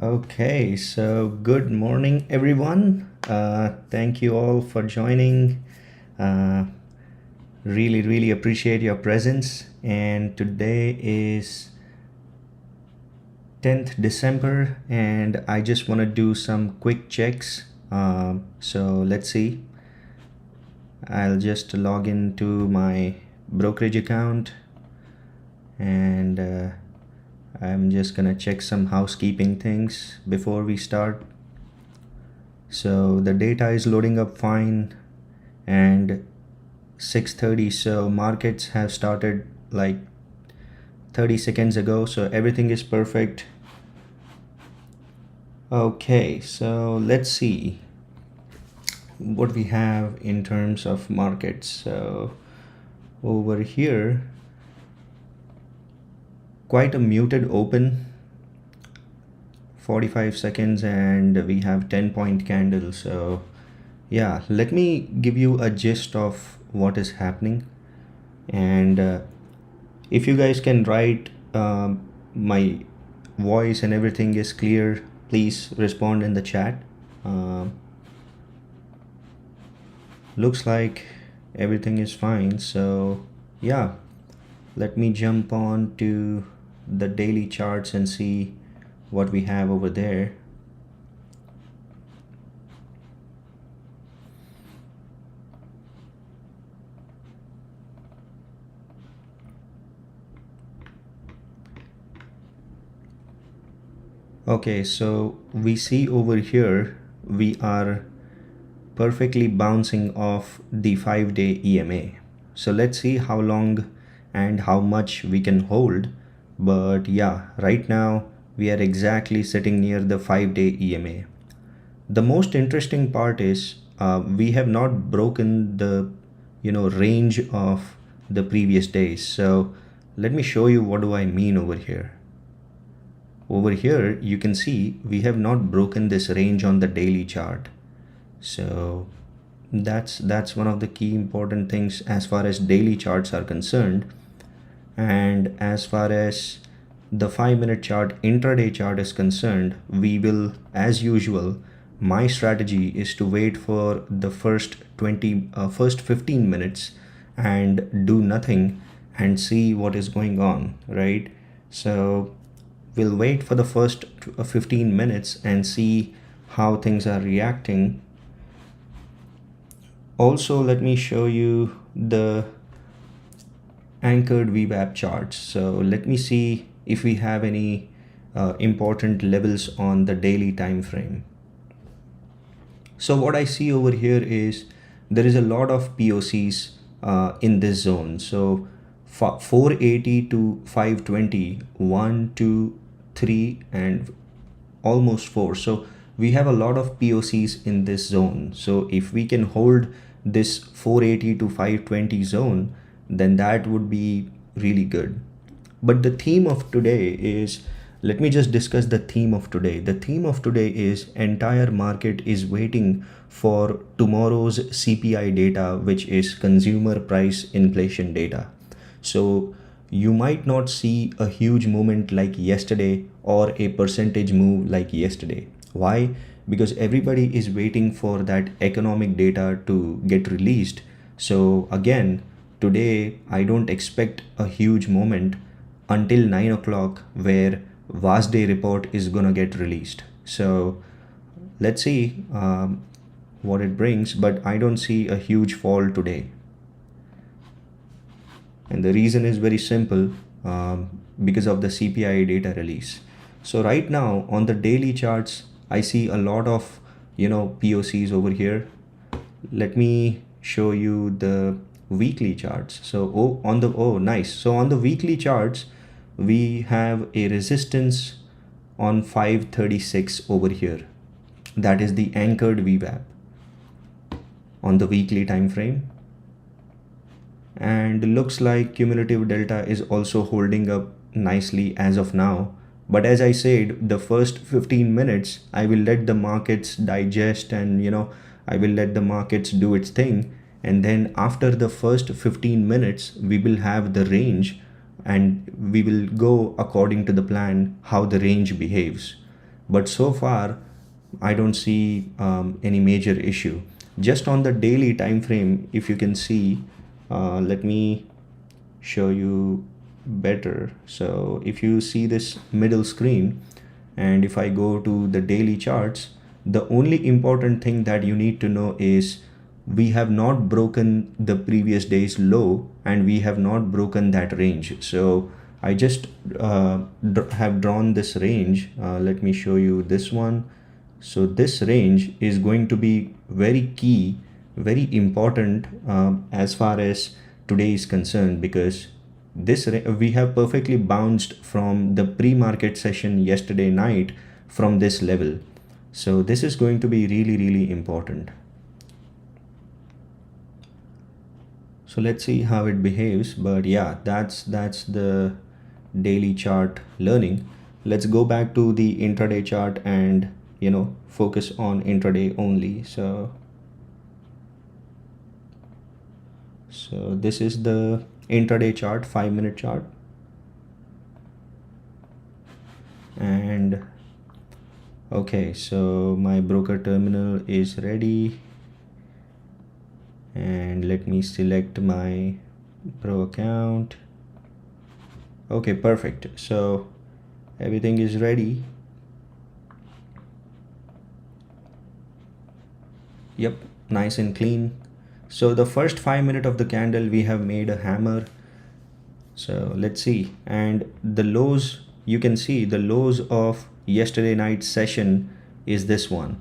Okay, so good morning, everyone. Thank you all for joining. Uh, really appreciate your presence. And today is 10th December, and I just want to do some quick checks. So let's see. I'll just log into my brokerage account and I'm just gonna check some housekeeping things before we start. So the data is loading up fine, and 6:30, so markets have started like 30 seconds ago, so everything is perfect. Okay, so let's see what we have in terms of markets. So over here, quite a muted open, 45 seconds, and we have 10-point candle. So yeah, let me give you a gist of what is happening. And if you guys can write my voice and everything is clear, please respond in the chat. Looks like everything is fine. So yeah, let me jump on to the daily charts and see what we have over there. Okay, so we see over here we are perfectly bouncing off the 5-day EMA. So let's see how long and how much we can hold. But yeah, right now we are exactly sitting near the 5-day EMA. The most interesting part is we have not broken the range of the previous days. So let me show you what do I mean over here. Over here you can see we have not broken this range on the daily chart. So that's one of the key important things as far as daily charts are concerned. And as far as the 5-minute chart, intraday chart is concerned, we will, as usual, my strategy is to wait for the first 15 minutes and do nothing and see what is going on, right? So we'll wait for the first 15 minutes and see how things are reacting. Also, let me show you the anchored VWAP charts. So let me see if we have any important levels on the daily time frame. So what I see over here is there is a lot of POCs in this zone. So 480 to 520, 1, 2, 3, and almost 4. So we have a lot of POCs in this zone. So if we can hold this 480 to 520 zone, then that would be really good. But the theme of today is, let me just discuss the theme of today. The theme of today is entire market is waiting for tomorrow's CPI data, which is consumer price inflation data. So you might not see a huge movement like yesterday or a percentage move like yesterday. Why? Because everybody is waiting for that economic data to get released. So again, today I don't expect a huge moment until 9 o'clock where vast day report is gonna get released. So let's see what it brings, but I don't see a huge fall today. And the reason is very simple, because of the CPI data release. So right now on the daily charts, I see a lot of POCs over here. Let me show you the weekly charts. So nice. So on the weekly charts, we have a resistance on 536 over here. That is the anchored VWAP on the weekly time frame. And looks like cumulative delta is also holding up nicely as of now. But as I said, the first 15 minutes, I will let the markets digest and I will let the markets do its thing. And then after the first 15 minutes, we will have the range and we will go according to the plan how the range behaves. but so far I don't see any major issue. Just on the daily time frame, if you can see, let me show you better. So if you see this middle screen, and if I go to the daily charts, the only important thing that you need to know is we have not broken the previous day's low and we have not broken that range. So I just have drawn this range. Let me show you this one. So this range is going to be very key, very important as far as today is concerned, because we have perfectly bounced from the pre-market session yesterday night from this level. So this is going to be really important. So let's see how it behaves. But yeah, that's the daily chart learning. Let's go back to the intraday chart and focus on intraday only. So this is the intraday chart, 5-minute chart, and okay, so my broker terminal is ready, and let me select my pro account. Okay, perfect. So everything is ready. Yep, nice and clean. So the first 5 minutes of the candle, we have made a hammer. So let's see. And the lows, you can see the lows of yesterday night's session is this one.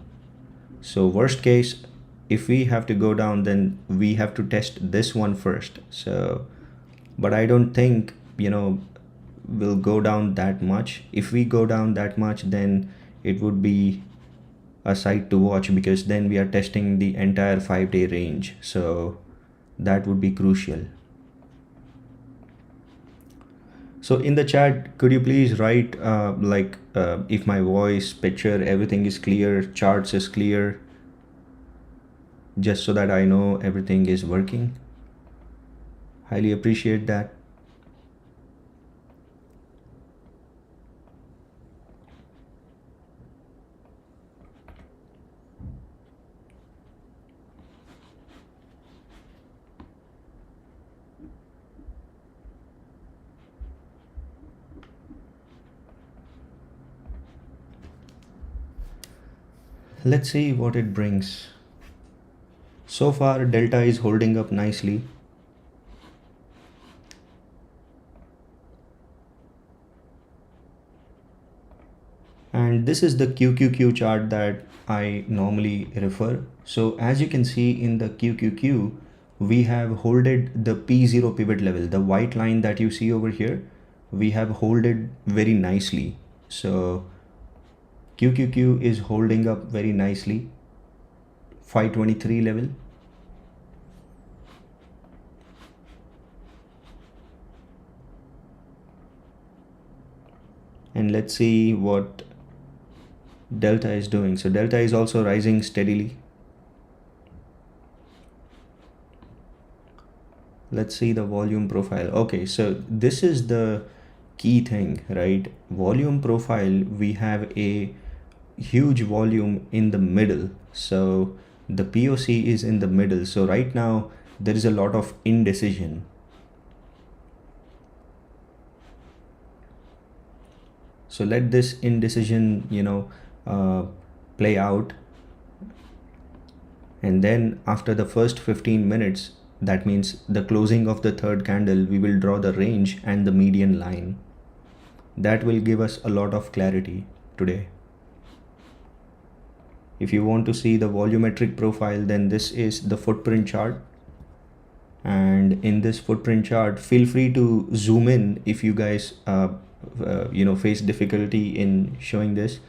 So worst case, if we have to go down, then we have to test this one first. So, but I don't think, we'll go down that much. If we go down that much, then it would be a sight to watch, because then we are testing the entire 5-day range. So that would be crucial. So in the chat, could you please write if my voice, picture, everything is clear, charts is clear, just so that I know everything is working. Highly appreciate that. Let's see what it brings. So far, Delta is holding up nicely. And this is the QQQ chart that I normally refer. So as you can see in the QQQ, we have holded the P0 pivot level, the white line that you see over here. We have holded very nicely. So QQQ is holding up very nicely. 523 level. And let's see what Delta is doing. So Delta is also rising steadily. Let's see the volume profile. Okay, so this is the key thing, right? Volume profile, we have a huge volume in the middle. So the POC is in the middle. So right now there is a lot of indecision. So let this indecision, play out. And then after the first 15 minutes, that means the closing of the third candle, we will draw the range and the median line. That will give us a lot of clarity today. If you want to see the volumetric profile, then this is the footprint chart. And in this footprint chart, feel free to zoom in if you guys face difficulty in showing this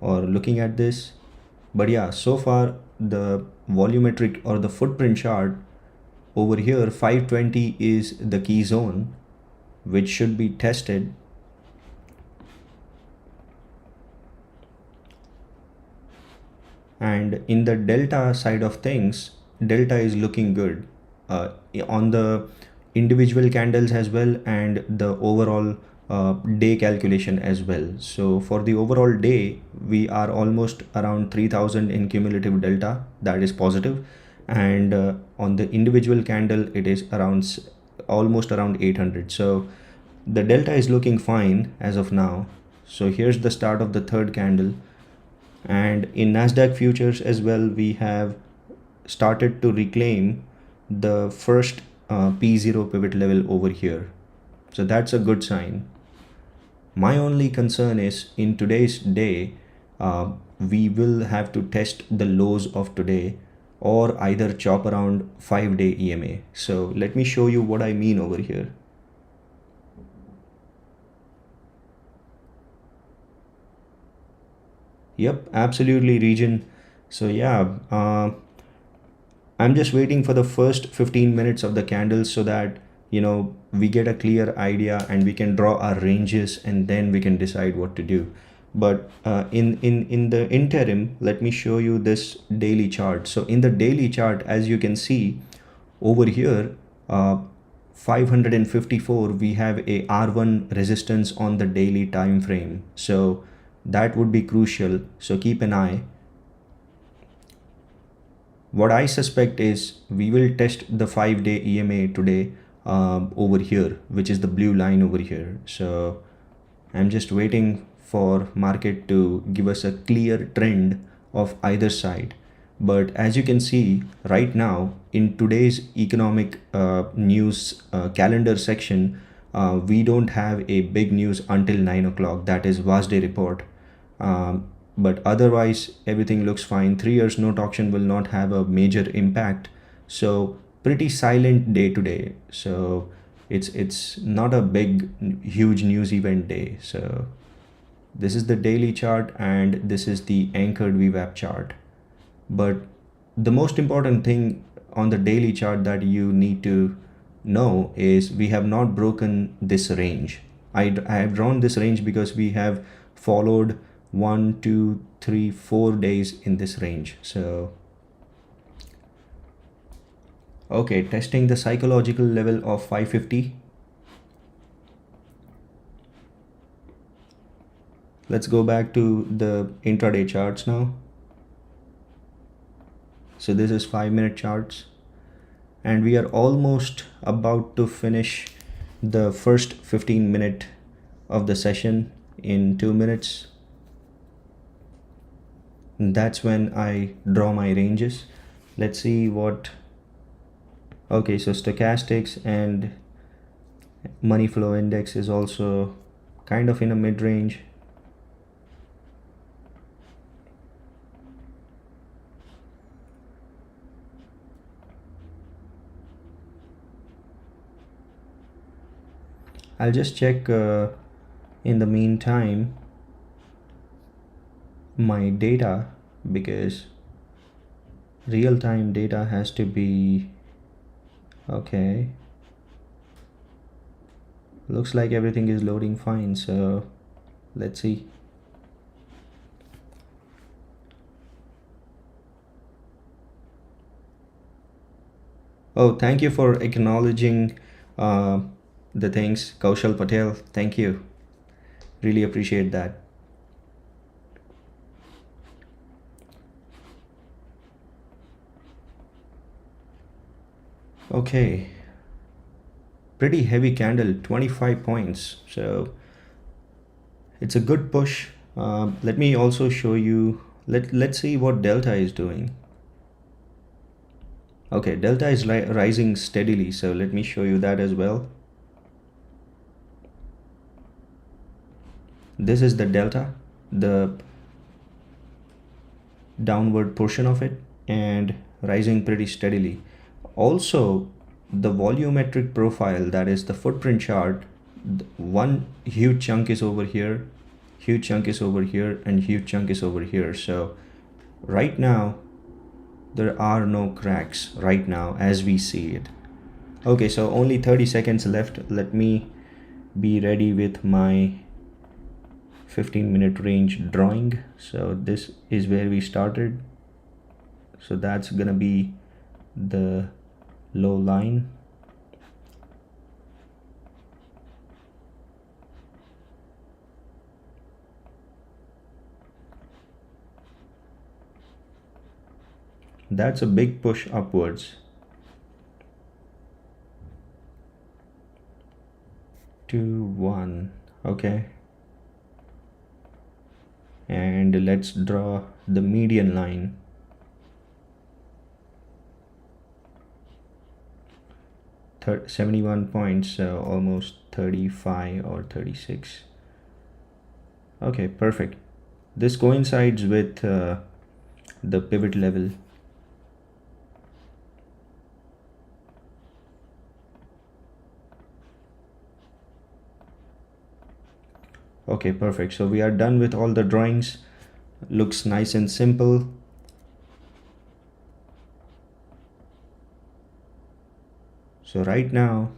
or looking at this. But yeah, so far the volumetric or the footprint chart over here, 520 is the key zone, which should be tested. And in the Delta side of things, Delta is looking good on the individual candles as well, and the overall day calculation as well. So for the overall day, we are almost around 3000 in cumulative delta, that is positive, and on the individual candle it is around almost around 800. So the delta is looking fine as of now. So here's the start of the third candle, and in Nasdaq futures as well, we have started to reclaim the first P0 pivot level over here. So that's a good sign. My only concern is in today's day, we will have to test the lows of today or either chop around 5-day EMA. So let me show you what I mean over here. Yep, absolutely, region. So yeah, I'm just waiting for the first 15 minutes of the candles so that, you know, we get a clear idea and we can draw our ranges and then we can decide what to do. But in the interim, let me show you this daily chart. So in the daily chart, as you can see over here, 554, we have a R1 resistance on the daily time frame. So that would be crucial. So keep an eye. What I suspect is we will test the 5-day EMA today over here, which is the blue line over here. So I'm just waiting for market to give us a clear trend of either side. But as you can see right now in today's economic news calendar section, we don't have a big news until 9 o'clock. That is last day report. But otherwise everything looks fine. 3 years note auction will not have a major impact. So pretty silent day today. So it's not a big huge news event day. So this is the daily chart and this is the anchored VWAP chart. But the most important thing on the daily chart that you need to know is we have not broken this range. I have drawn this range because we have followed 1, 2, 3, 4 days in this range. So okay, testing the psychological level of 550. Let's go back to the intraday charts now. So this is 5-minute charts and we are almost about to finish the first 15-minute of the session in 2 minutes. That's when I draw my ranges. Let's see what. Okay, so stochastics and money flow index is also kind of in a mid-range. I'll just check in the meantime my data, because real-time data has to be okay. Looks like everything is loading fine, so let's see. Oh, thank you for acknowledging the things, Kaushal Patel. Thank you, really appreciate that. Okay, pretty heavy candle, 25 points, so it's a good push. Let me also show you, let's see what delta is doing. Okay, delta is rising steadily, so let me show you that as well. This is the delta, the downward portion of it, and rising pretty steadily. Also, the volumetric profile, that is the footprint chart, one huge chunk is over here, huge chunk is over here, and huge chunk is over here. So right now there are no cracks right now as we see it. Okay, so only 30 seconds left. Let me be ready with my 15-minute range drawing. So this is where we started, so that's gonna be the low line. that's a big push upwards. 2, 1. Okay. And let's draw the median line. Third, 71 points, so almost 35 or 36. Okay, perfect. This coincides with the pivot level. Okay, perfect. So we are done with all the drawings. Looks nice and simple. So right now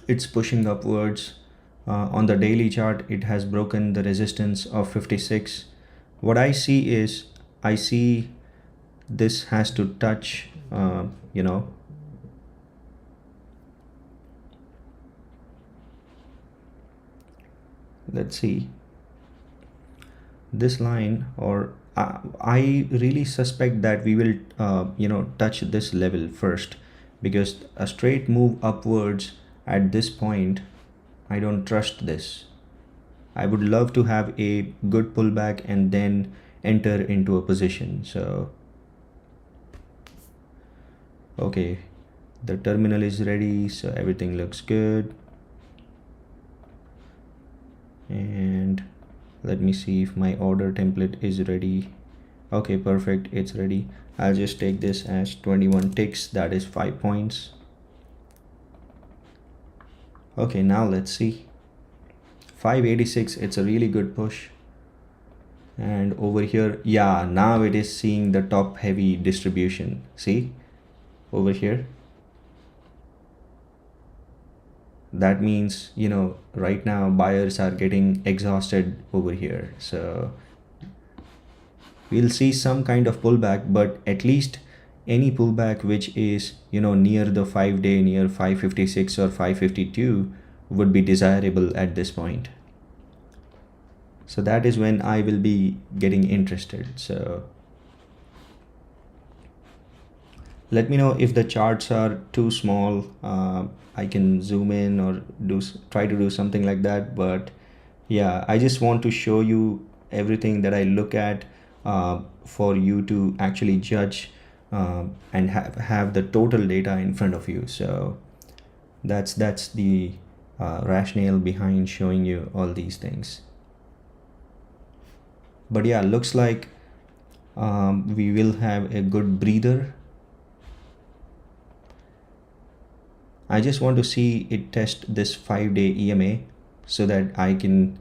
it's pushing upwards. On the daily chart, it has broken the resistance of 56. What I see is, I see this has to touch, let's see, this line, or I really suspect that we will touch this level first, because a straight move upwards at this point, I don't trust this. I would love to have a good pullback and then enter into a position. So okay, the terminal is ready, so everything looks good. And let me see if my order template is ready. Okay, perfect, it's ready. I'll just take this as 21 ticks, that is 5 points. Okay, now let's see. 586, it's a really good push. And over here, yeah, now it is seeing the top heavy distribution. See over here, that means, right now buyers are getting exhausted over here. So we'll see some kind of pullback, but at least any pullback which is near the 5-day, near 556 or 552 would be desirable at this point. So that is when I will be getting interested. So let me know if the charts are too small. I can zoom in or try to do something like that. But yeah, I just want to show you everything that I look at for you to actually judge and have the total data in front of you. So that's the rationale behind showing you all these things. But yeah, looks like we will have a good breather. I just want to see it test this 5-day EMA so that I can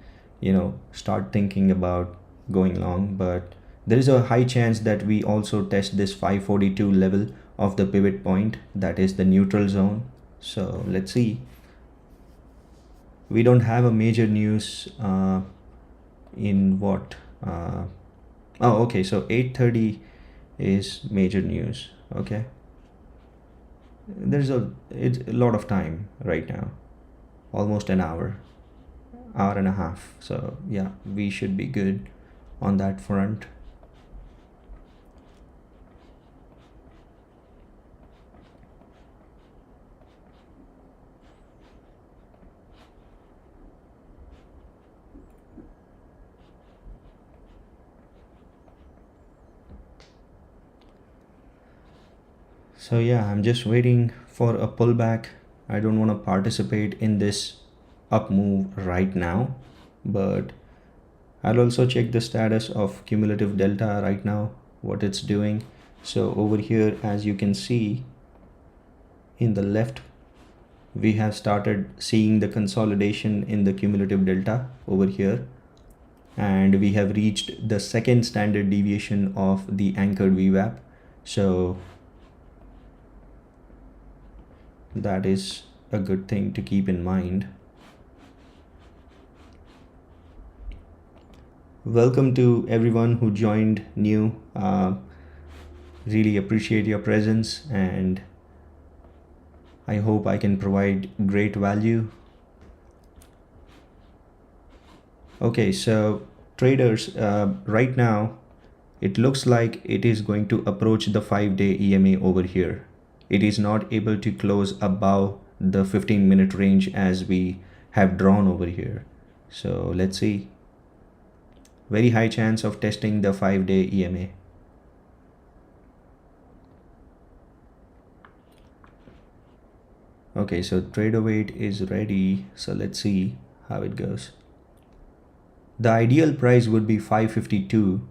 start thinking about going long. But there is a high chance that we also test this 542 level of the pivot point, that is the neutral zone. So let's see. We don't have a major news in what oh, okay, so 8:30 is major news. Okay, it's a lot of time right now, almost an hour and a half. So yeah, we should be good on that front. So yeah, I'm just waiting for a pullback. I don't want to participate in this up move right now, but I'll also check the status of cumulative delta right now, what it's doing. So over here, as you can see in the left, we have started seeing the consolidation in the cumulative delta over here, and we have reached the second standard deviation of the anchored VWAP. So that is a good thing to keep in mind. Welcome to everyone who joined new. Really appreciate your presence, and I hope I can provide great value. Okay, so traders, right now it looks like it is going to approach the 5-day EMA over here. It is not able to close above the 15-minute range as we have drawn over here. So let's see. Very high chance of testing the 5-day EMA. Okay, so TradesByAdvait is ready. So let's see how it goes. The ideal price would be 552.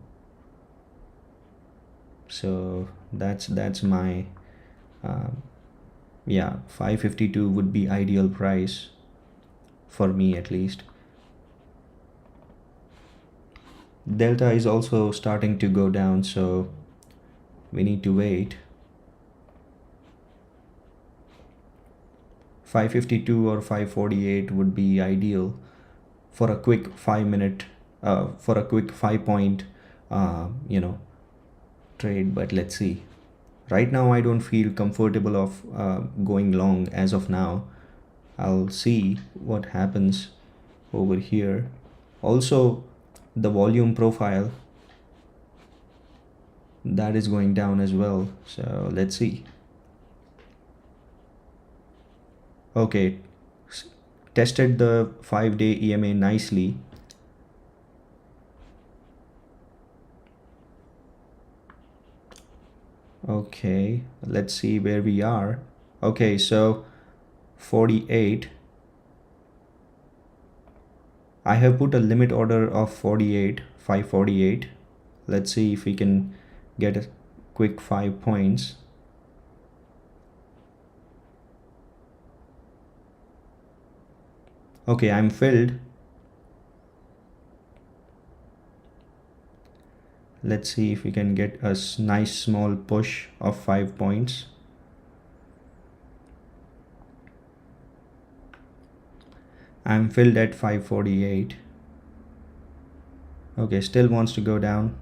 So that's my yeah, 552 would be ideal price for me at least. Delta is also starting to go down, so we need to wait. 552 or 548 would be ideal for a quick 5-minute for a quick 5-point trade, but let's see. Right now I don't feel comfortable of going long as of now. I'll see what happens over here. Also, the volume profile, that is going down as well, so let's see. Okay, tested the 5-day EMA nicely. Okay, let's see where we are. Okay, so 48. I have put a limit order of 548. Let's see if we can get a quick 5 points. Okay, I'm filled. Let's see if we can get a nice small push of 5 points. I'm filled at 548. Okay, still wants to go down.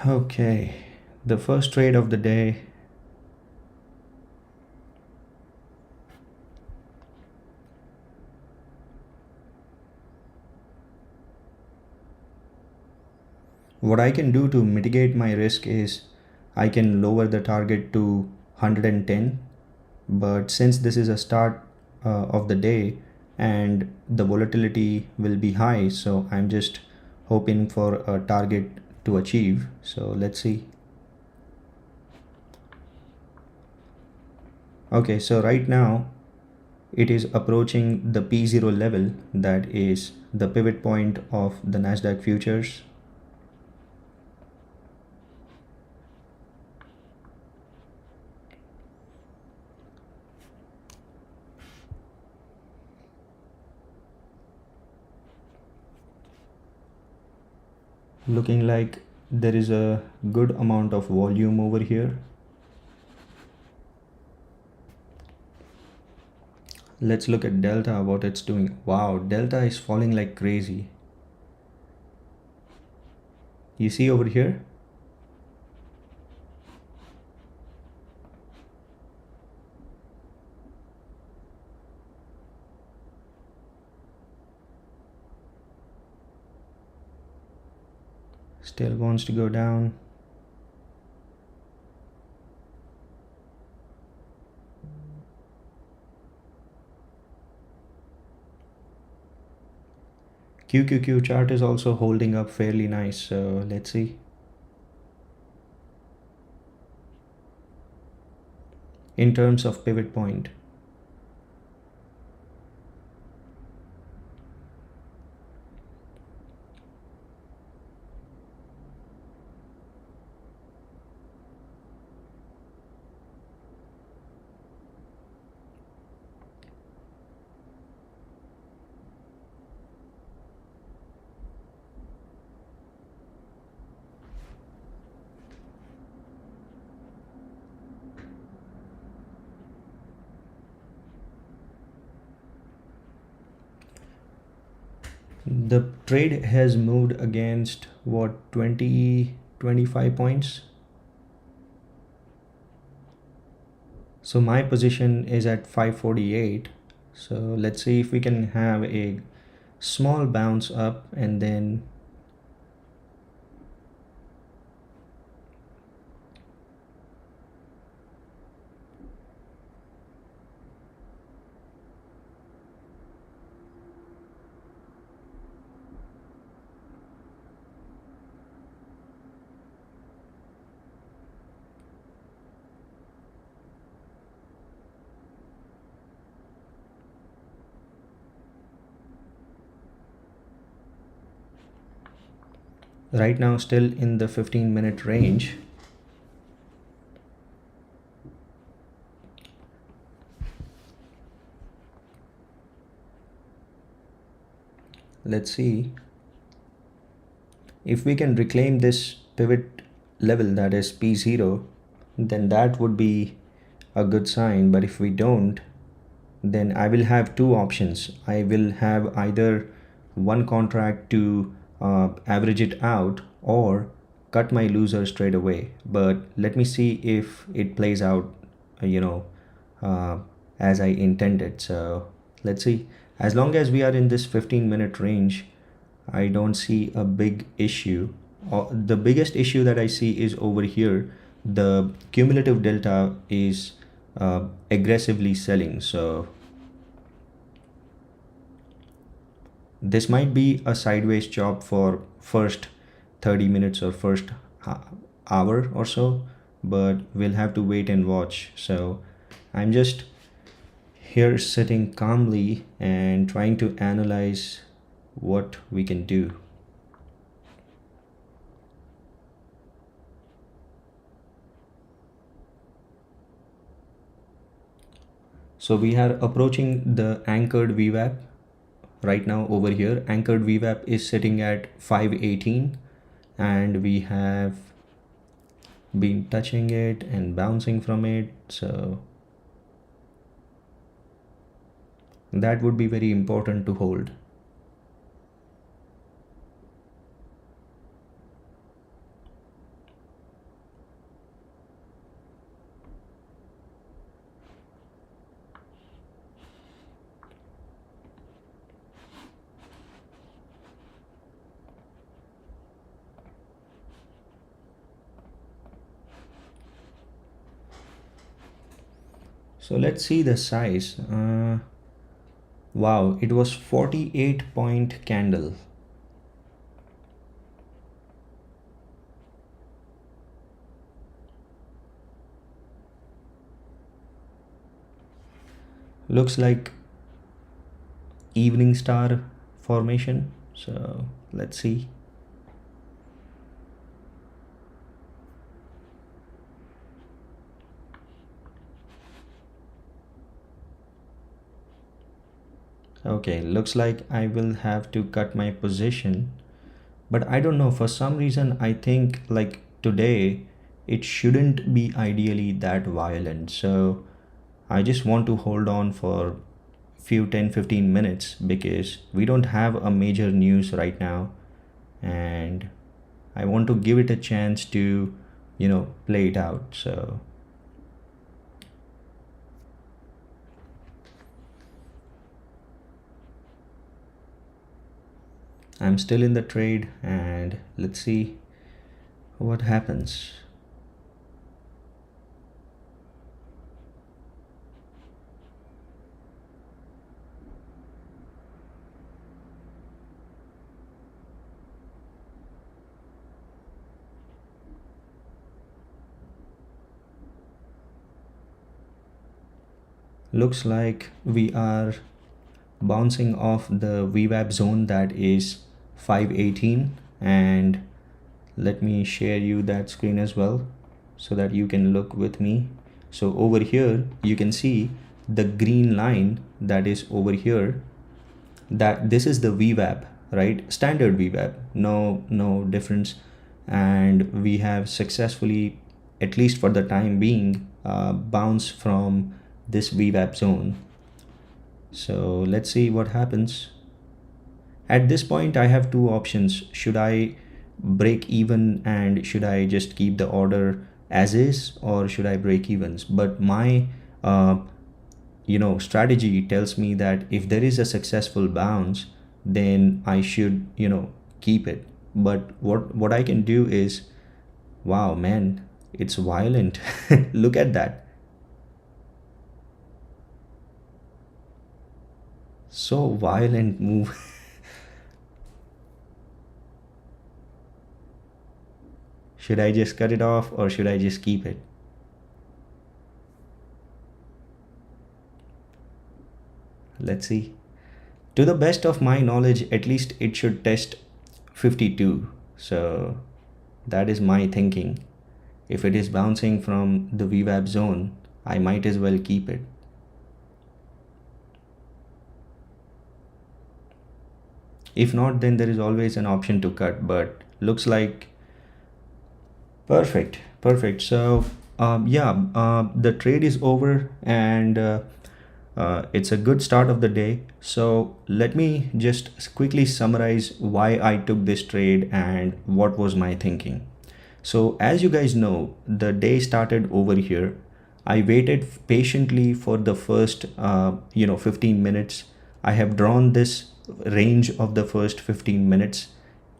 Okay, the first trade of the day. What I can do to mitigate my risk is I can lower the target to 110, but since this is a start of the day and the volatility will be high, so I'm just hoping for a target to achieve. So let's see. Okay, so right now it is approaching the P0 level, that is the pivot point of the Nasdaq futures. Looking like there is a good amount of volume over here. Let's look at Delta, what it's doing. Wow, Delta is falling like crazy. You see over here? Still wants to go down. QQQ chart is also holding up fairly nice, so let's see. In terms of pivot point, the trade has moved against what, 25 points. So my position is at 548. So let's see if we can have a small bounce up and then right now still in the 15-minute range. Let's see if we can reclaim this pivot level, that is P0, then that would be a good sign. But if we don't, then I will have two options. I will have either one contract to average it out or cut my loser straight away. But let me see if it plays out as I intended. So let's see. As long as we are in this 15-minute range, I don't see a big issue. The biggest issue that I see is over here. The cumulative delta is aggressively selling. So this might be a sideways chop for first 30 minutes or first hour or so, but we'll have to wait and watch. So I'm just here sitting calmly and trying to analyze what we can do. So we are approaching the anchored VWAP right now over here. Anchored VWAP is sitting at 518 and we have been touching it and bouncing from it. So that would be very important to hold. So let's see the size. Wow, it was 48-point candle. Looks like evening star formation. So let's see. Okay, looks like I will have to cut my position, but I don't know, for some reason I think like today it shouldn't be ideally that violent. So I just want to hold on for few 10-15 minutes because we don't have a major news right now and I want to give it a chance to play it out. So I'm still in the trade and let's see what happens. Looks like we are bouncing off the VWAP zone, that is 518, and let me share you that screen as well so that you can look with me. So over here you can see the green line that is over here, that this is the VWAP, right? Standard VWAP, no difference, and we have successfully, at least for the time being, bounced from this VWAP zone. So let's see what happens. At this point I have two options. Should I break even and should I just keep the order as is, or should I break evens? But my uh, strategy tells me that if there is a successful bounce, then I should, keep it. But what I can do is, wow, man, it's violent. Look at that. So violent move. Should I just cut it off or should I just keep it? Let's see. To the best of my knowledge, at least it should test 52. So that is my thinking. If it is bouncing from the VWAP zone, I might as well keep it. If not, then there is always an option to cut, but looks like perfect. So the trade is over, and it's a good start of the day. So let me just quickly summarize why I took this trade and what was my thinking. So as you guys know, the day started over here. I waited patiently for the first 15 minutes. I have drawn this range of the first 15 minutes,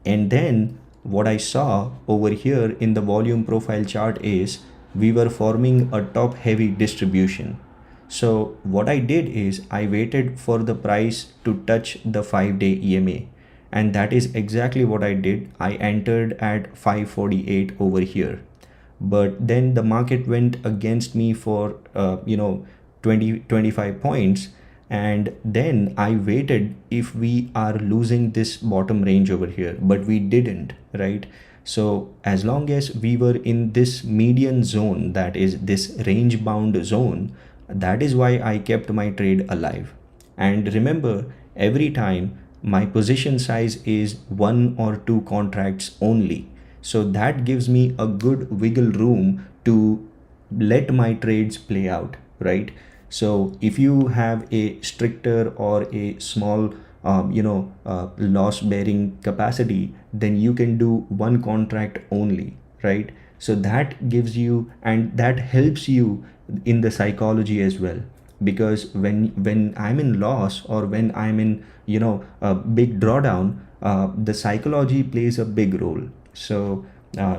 and then what I saw over here in the volume profile chart is we were forming a top heavy distribution. So what I did is I waited for the price to touch the 5-day EMA, and that is exactly what I did. I entered at 548 over here, but then the market went against me for 25 points, and then I waited if we are losing this bottom range over here, but we didn't, right? So as long as we were in this median zone, that is this range bound zone, that is why I kept my trade alive. And remember, every time my position size is 1 or 2 contracts only, so that gives me a good wiggle room to let my trades play out, right? So if you have a stricter or a small loss bearing capacity, then you can do 1 contract only, right? So that gives you, and that helps you in the psychology as well, because when I'm in loss or when I'm in a big drawdown, the psychology plays a big role. So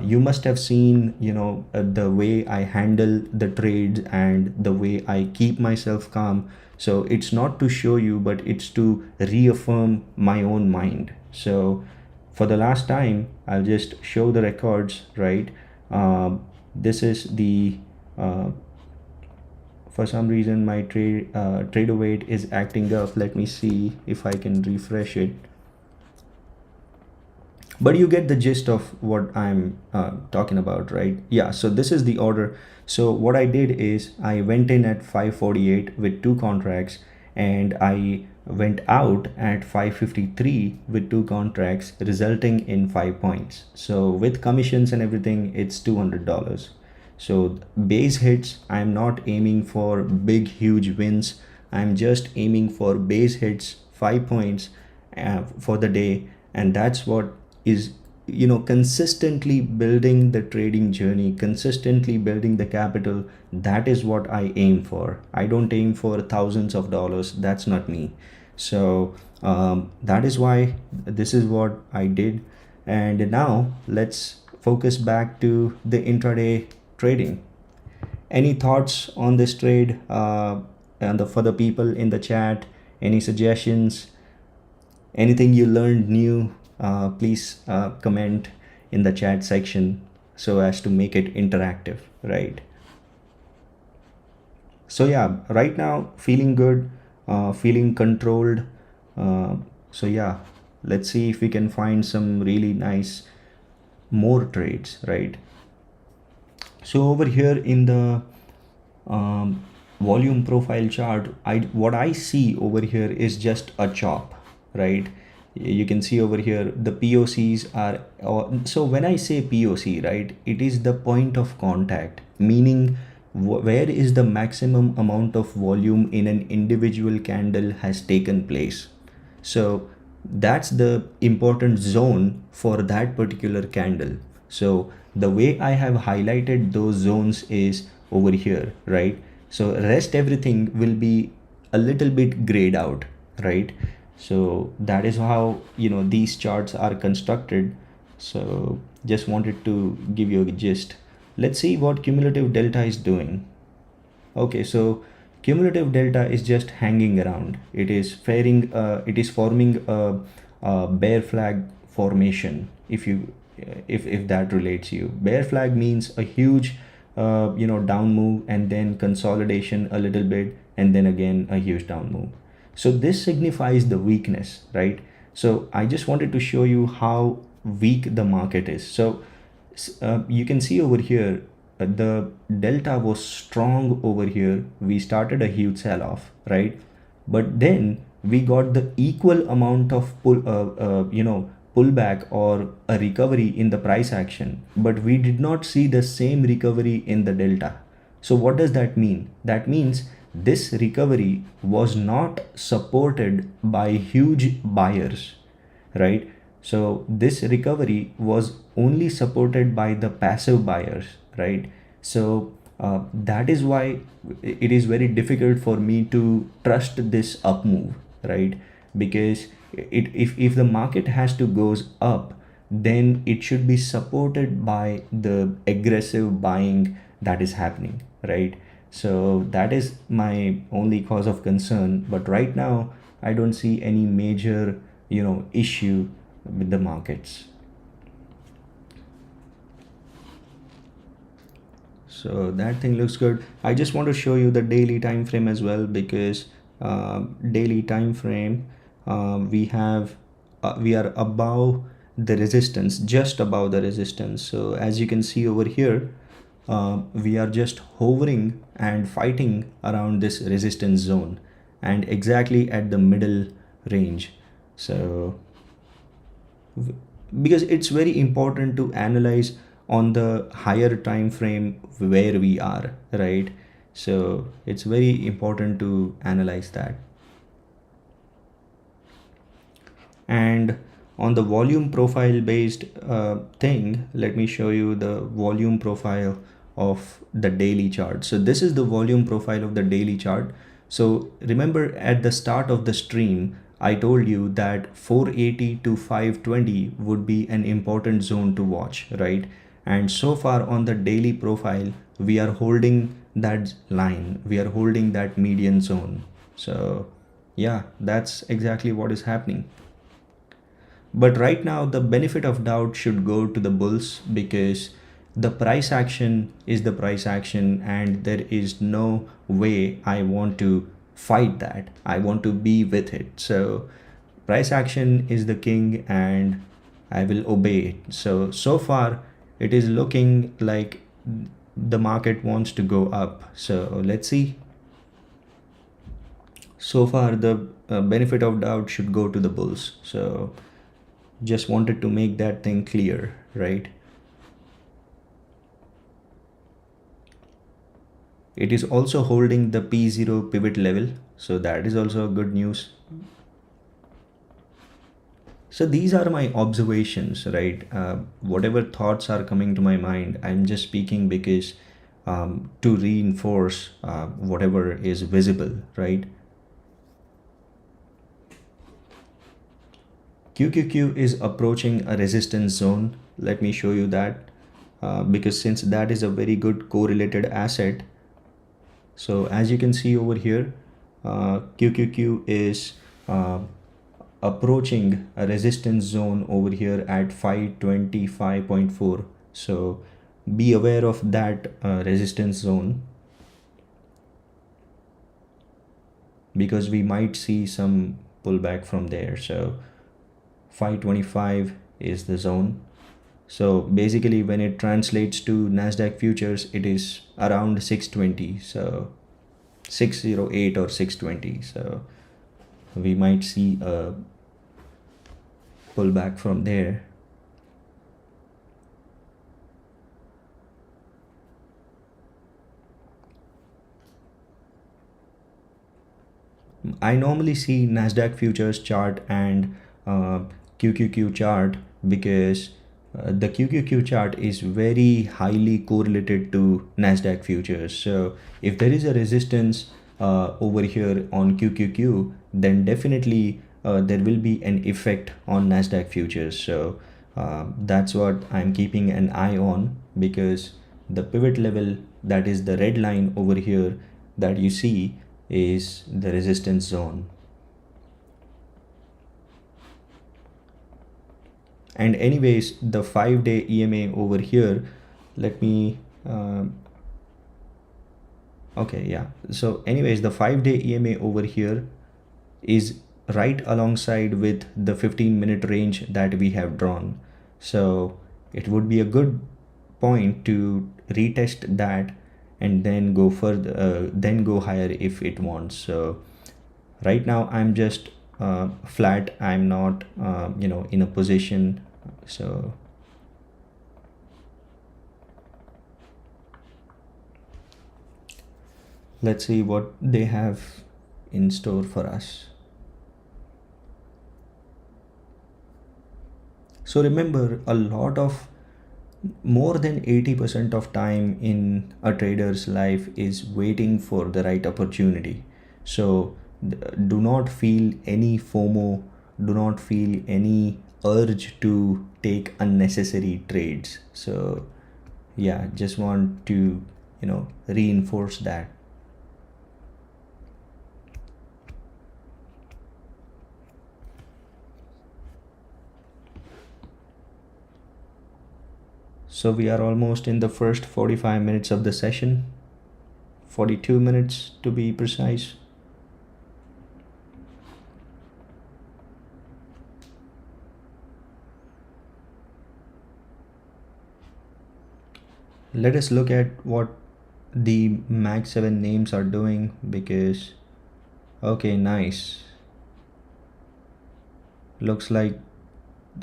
you must have seen the way I handle the trades and the way I keep myself calm. So it's not to show you, but it's to reaffirm my own mind. So for the last time, I'll just show the records, right? This is the for some reason my TradesByAdvait is acting up. Let me see if I can refresh it, but you get the gist of what I'm talking about, right? Yeah, so this is the order. So what I did is I went in at 548 with 2 contracts, and I went out at 553 with 2 contracts, resulting in 5 points. So with commissions and everything, it's $200. So base hits, I'm not aiming for big huge wins. I'm just aiming for base hits, 5 points for the day, and that's what is consistently building the trading journey, consistently building the capital. That is what I aim for. I don't aim for thousands of dollars. That's not me. So that is why this is what I did. And now let's focus back to the intraday trading. Any thoughts on this trade, and for the people in the chat? Any suggestions? Anything you learned new? Please comment in the chat section so as to make it interactive, right? So yeah, right now feeling good, feeling controlled. So yeah, let's see if we can find some really nice more trades, right? So over here in the volume profile chart, what I see over here is just a chop, right? You can see over here the POCs are, so when I say POC, right, it is the point of contact, meaning where is the maximum amount of volume in an individual candle has taken place. So that's the important zone for that particular candle. So the way I have highlighted those zones is over here, right? So rest everything will be a little bit grayed out, right? So that is how, these charts are constructed. So just wanted to give you a gist. Let's see what cumulative delta is doing. Okay, so cumulative delta is just hanging around. It is forming a bear flag formation. If that relates you, bear flag means a huge, down move, and then consolidation a little bit, and then again a huge down move. So this signifies the weakness, right? So I just wanted to show you how weak the market is. So you can see over here, the delta was strong over here. We started a huge sell off, right? But then we got the equal amount of pullback or a recovery in the price action, but we did not see the same recovery in the delta. So what does that mean? That means this recovery was not supported by huge buyers, right? So this recovery was only supported by the passive buyers, right? So that is why it is very difficult for me to trust this up move, right? Because if the market has to goes up, then it should be supported by the aggressive buying that is happening, right? So that is my only cause of concern. But right now, I don't see any major, issue with the markets. So that thing looks good. I just want to show you the daily time frame as well, because daily time frame, we are above the resistance, just above the resistance. So as you can see over here, we are just hovering and fighting around this resistance zone and exactly at the middle range. So because it's very important to analyze on the higher time frame where we are, right? So it's very important to analyze that. And on the volume profile based thing, let me show you the volume profile of the daily chart. So this is the volume profile of the daily chart. So remember, at the start of the stream, I told you that 480 to 520 would be an important zone to watch, right? And so far on the daily profile, we are holding that line, we are holding that median zone. So yeah, that's exactly what is happening. But right now, the benefit of doubt should go to the bulls, because the price action is the price action, and there is no way I want to fight that. I want to be with it. So price action is the king, and I will obey it. So far it is looking like the market wants to go up. So let's see. So far the benefit of doubt should go to the bulls. So just wanted to make that thing clear, right? It is also holding the P0 pivot level, so that is also good news. So these are my observations, right? Whatever thoughts are coming to my mind, I'm just speaking because to reinforce whatever is visible, right? QQQ is approaching a resistance zone. Let me show you that, because since that is a very good correlated asset. So as you can see over here, QQQ is approaching a resistance zone over here at 525.4. So be aware of that resistance zone, because we might see some pullback from there. So 525 is the zone. So basically, when it translates to Nasdaq futures, it is around 620. So 608 or 620. So we might see a pullback from there. I normally see Nasdaq futures chart and QQQ chart, because the QQQ chart is very highly correlated to Nasdaq futures. So if there is a resistance over here on QQQ, then definitely there will be an effect on Nasdaq futures. So that's what I'm keeping an eye on, because the pivot level, that is the red line over here that you see, is the resistance zone. And anyways, the 5-day EMA over here, let me okay, yeah, so anyways, the 5-day EMA over here is right alongside with the 15-minute range that we have drawn. So it would be a good point to retest that and then go further, then go higher if it wants. So right now I'm just flat. I'm not in a position. So let's see what they have in store for us. So remember, a lot of more than 80% of time in a trader's life is waiting for the right opportunity. So do not feel any FOMO, do not feel any urge to take unnecessary trades. So yeah, just want to reinforce that. So we are almost in the first 45 minutes of the session, 42 minutes to be precise. Let us look at what the Mag 7 names are doing, because okay, nice. Looks like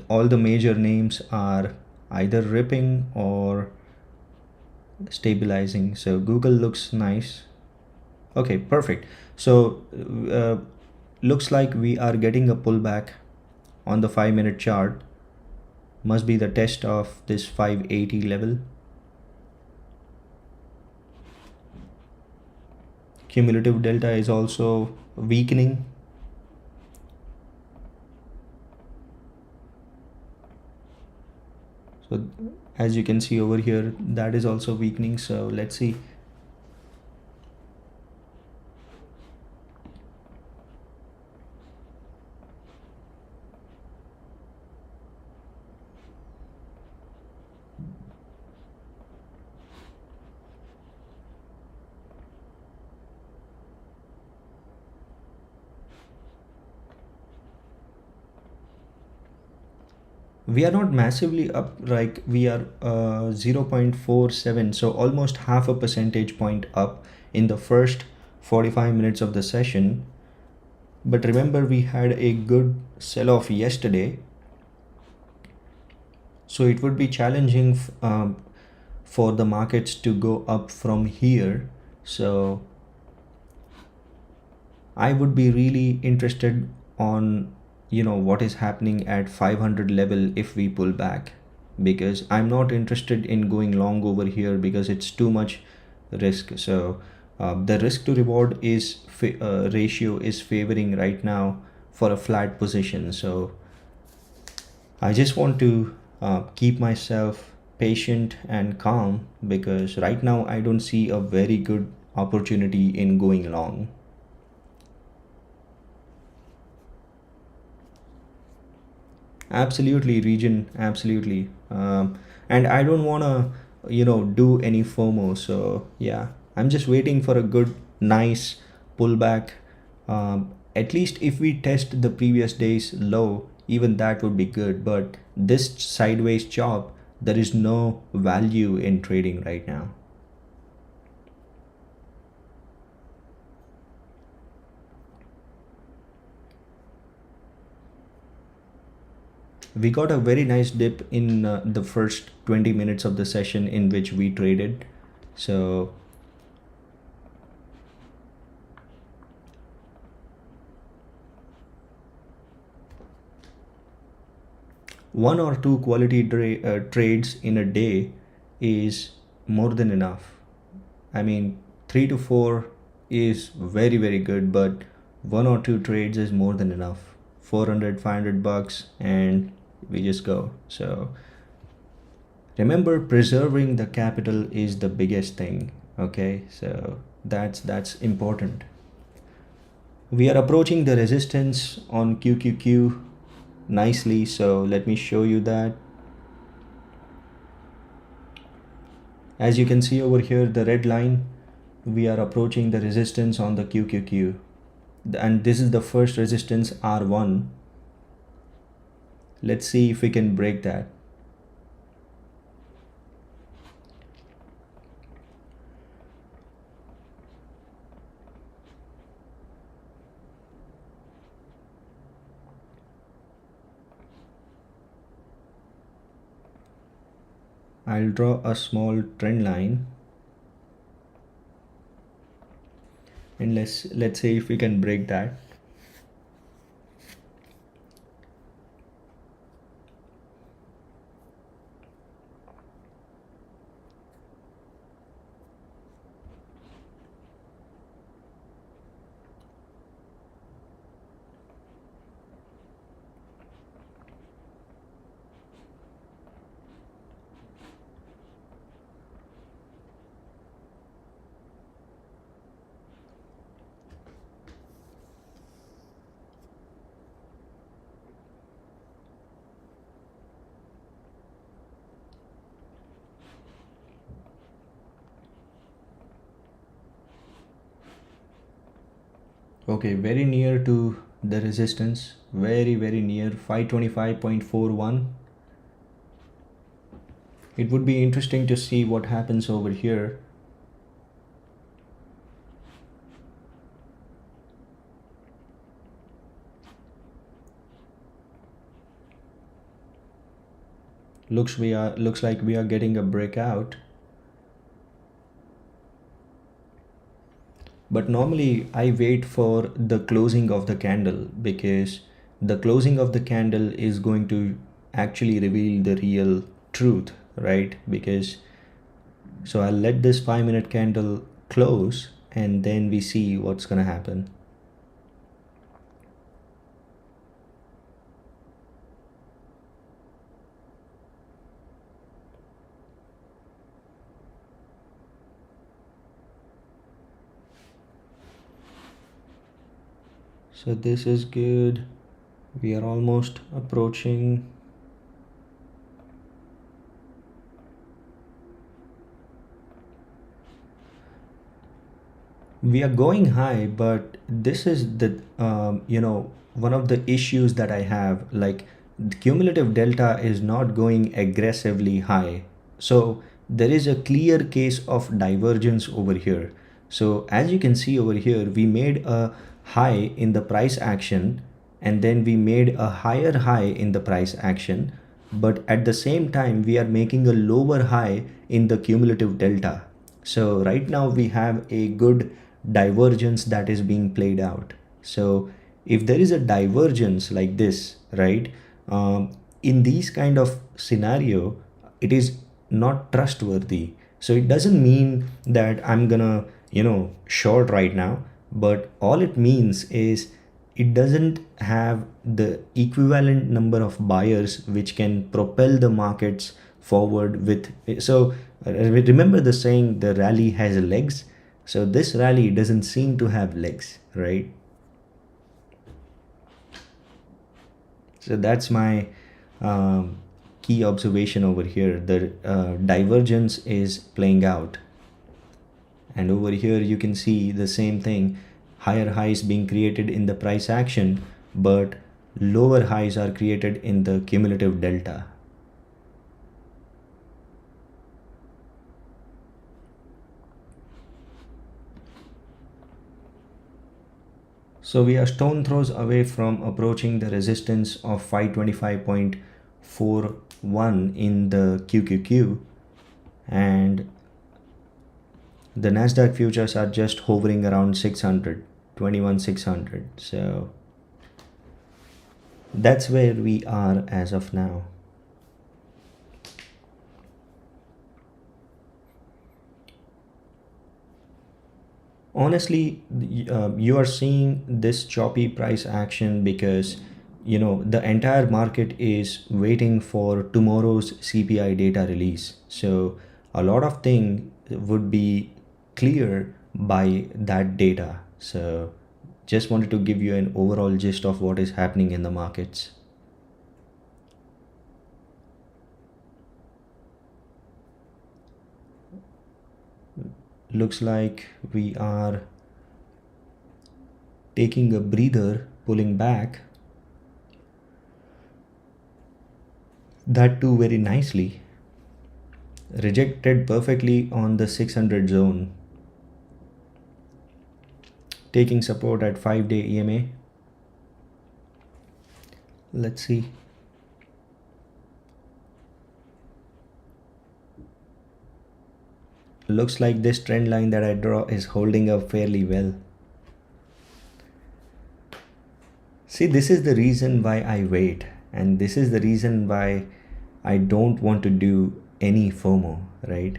all the major names are either ripping or stabilizing. So Google looks nice. Okay, perfect. So looks like we are getting a pullback on the 5-minute chart. Must be the test of this 580 level. Cumulative delta is also weakening. So as you can see over here, that is also weakening. So let's see. We are not massively up, like we are 0.47, so almost half a percentage point up in the first 45 minutes of the session. But remember, we had a good sell-off yesterday, so it would be challenging for the markets to go up from here. So I would be really interested on what is happening at 500 level if we pull back, because I'm not interested in going long over here because it's too much risk. So the risk to reward is ratio is favoring right now for a flat position. So I just want to keep myself patient and calm, because right now I don't see a very good opportunity in going long. Absolutely, region, absolutely. And I don't want to do any FOMO. So yeah, I'm just waiting for a good nice pullback. At least if we test the previous day's low, even that would be good. But this sideways chop, there is no value in trading right now. We got a very nice dip in the first 20 minutes of the session in which we traded. So one or two quality trades in a day is more than enough. I mean, 3 to 4 is very, very good, but one or two trades is more than enough. 400, $500, and we just go. So remember, preserving the capital is the biggest thing. Okay, so that's important. We are approaching the resistance on QQQ nicely, so let me show you that. As you can see over here, the red line, we are approaching the resistance on the QQQ, and this is the first resistance, R1. Let's see if we can break that. I'll draw a small trend line, and let's see if we can break that. Okay, very near to the resistance, very near, 525.41. It would be interesting to see what happens over here. Looks like we are getting a breakout. But normally I wait for the closing of the candle, because the closing of the candle is going to actually reveal the real truth, right? Because so I'll let this 5-minute candle close, and then we see what's gonna happen. So this is good. We are almost approaching. We are going high, but this is the one of the issues that I have. Like, the cumulative delta is not going aggressively high, so there is a clear case of divergence over here. So as you can see over here, we made a high in the price action, and then we made a higher high in the price action, but at the same time we are making a lower high in the cumulative delta. So right now we have a good divergence that is being played out. So if there is a divergence like this, right, in these kind of scenario, it is not trustworthy. So it doesn't mean that I'm gonna short right now, but all it means is it doesn't have the equivalent number of buyers which can propel the markets forward with. So remember the saying, the rally has legs. So this rally doesn't seem to have legs, right? So that's my key observation over here. The divergence is playing out, and over here you can see the same thing. Higher highs being created in the price action, but lower highs are created in the cumulative delta. So we are stone throws away from approaching the resistance of 525.41 in the QQQ, and the Nasdaq futures are just hovering around 600, 21,600. So that's where we are as of now. Honestly, you are seeing this choppy price action because the entire market is waiting for tomorrow's CPI data release. So a lot of things would be clear by that data. So just wanted to give you an overall gist of what is happening in the markets. Looks like we are taking a breather, pulling back, that too very nicely. Rejected perfectly on the 600 zone, taking support at 5-day EMA. Let's see. Looks like this trend line that I draw is holding up fairly well. See, this is the reason why I wait, and this is the reason why I don't want to do any FOMO, right?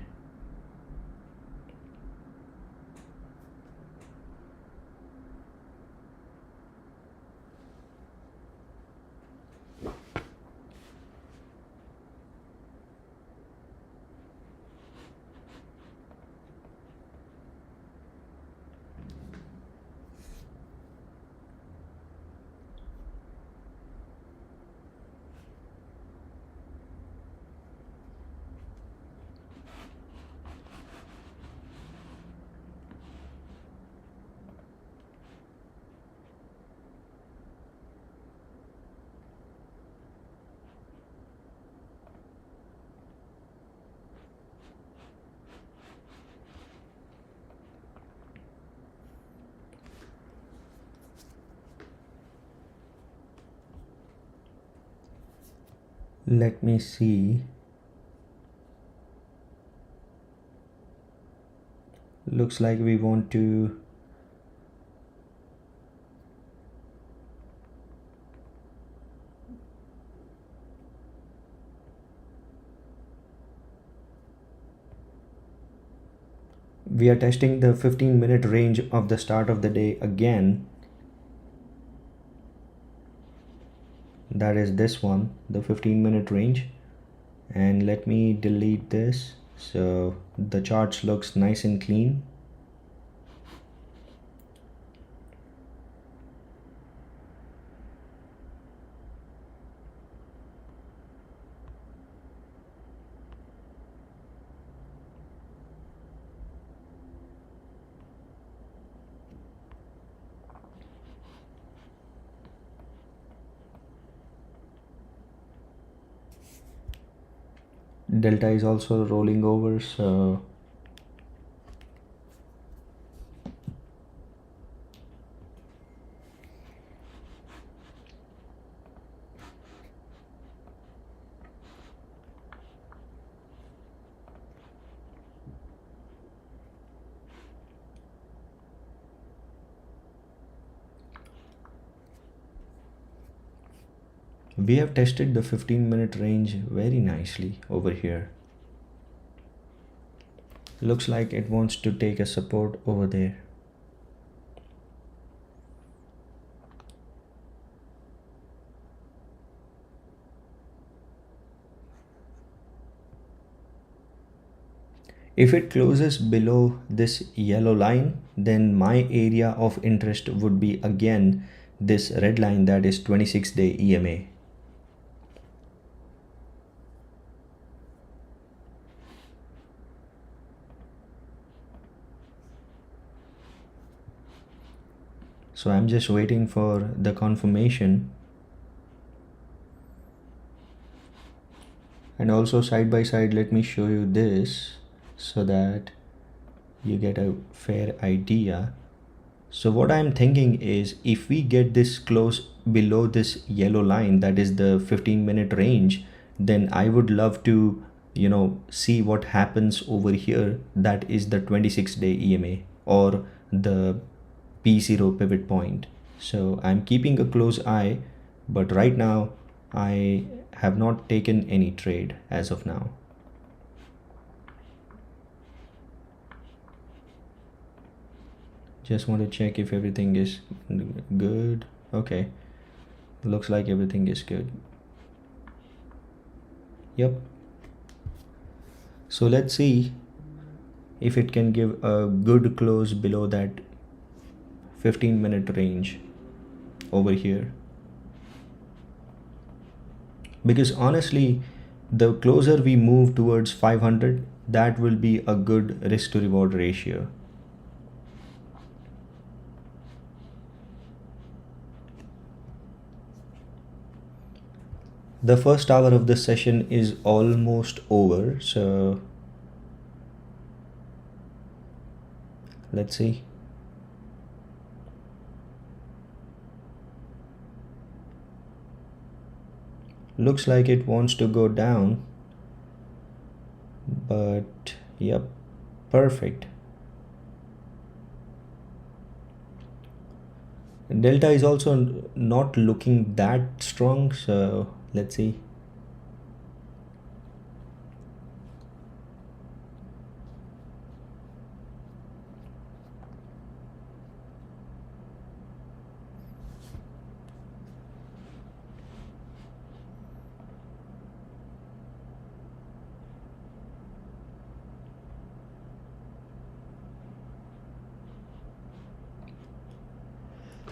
Let me see. Looks like we want to we are testing the 15-minute range of the start of the day again. That is this one, the 15-minute range. And let me delete this so the charts looks nice and clean. Delta is also rolling over, so we have tested the 15-minute range very nicely over here. Looks like it wants to take a support over there. If it closes below this yellow line, then my area of interest would be again this red line, that is 26-day EMA. So I'm just waiting for the confirmation. And also side by side, let me show you this so that you get a fair idea. So what I'm thinking is, if we get this close below this yellow line, that is the 15-minute range, then I would love to see what happens over here, that is the 26-day EMA or the P0 pivot point. So I'm keeping a close eye, but right now I have not taken any trade as of now. Just want to check if everything is good. Okay, looks like everything is good. Yep. So let's see if it can give a good close below that 15-minute range over here. Because honestly, the closer we move towards 500, that will be a good risk to reward ratio. The first hour of this session is almost over, so let's see. Looks like it wants to go down, but yep, perfect. Delta is also not looking that strong, so let's see.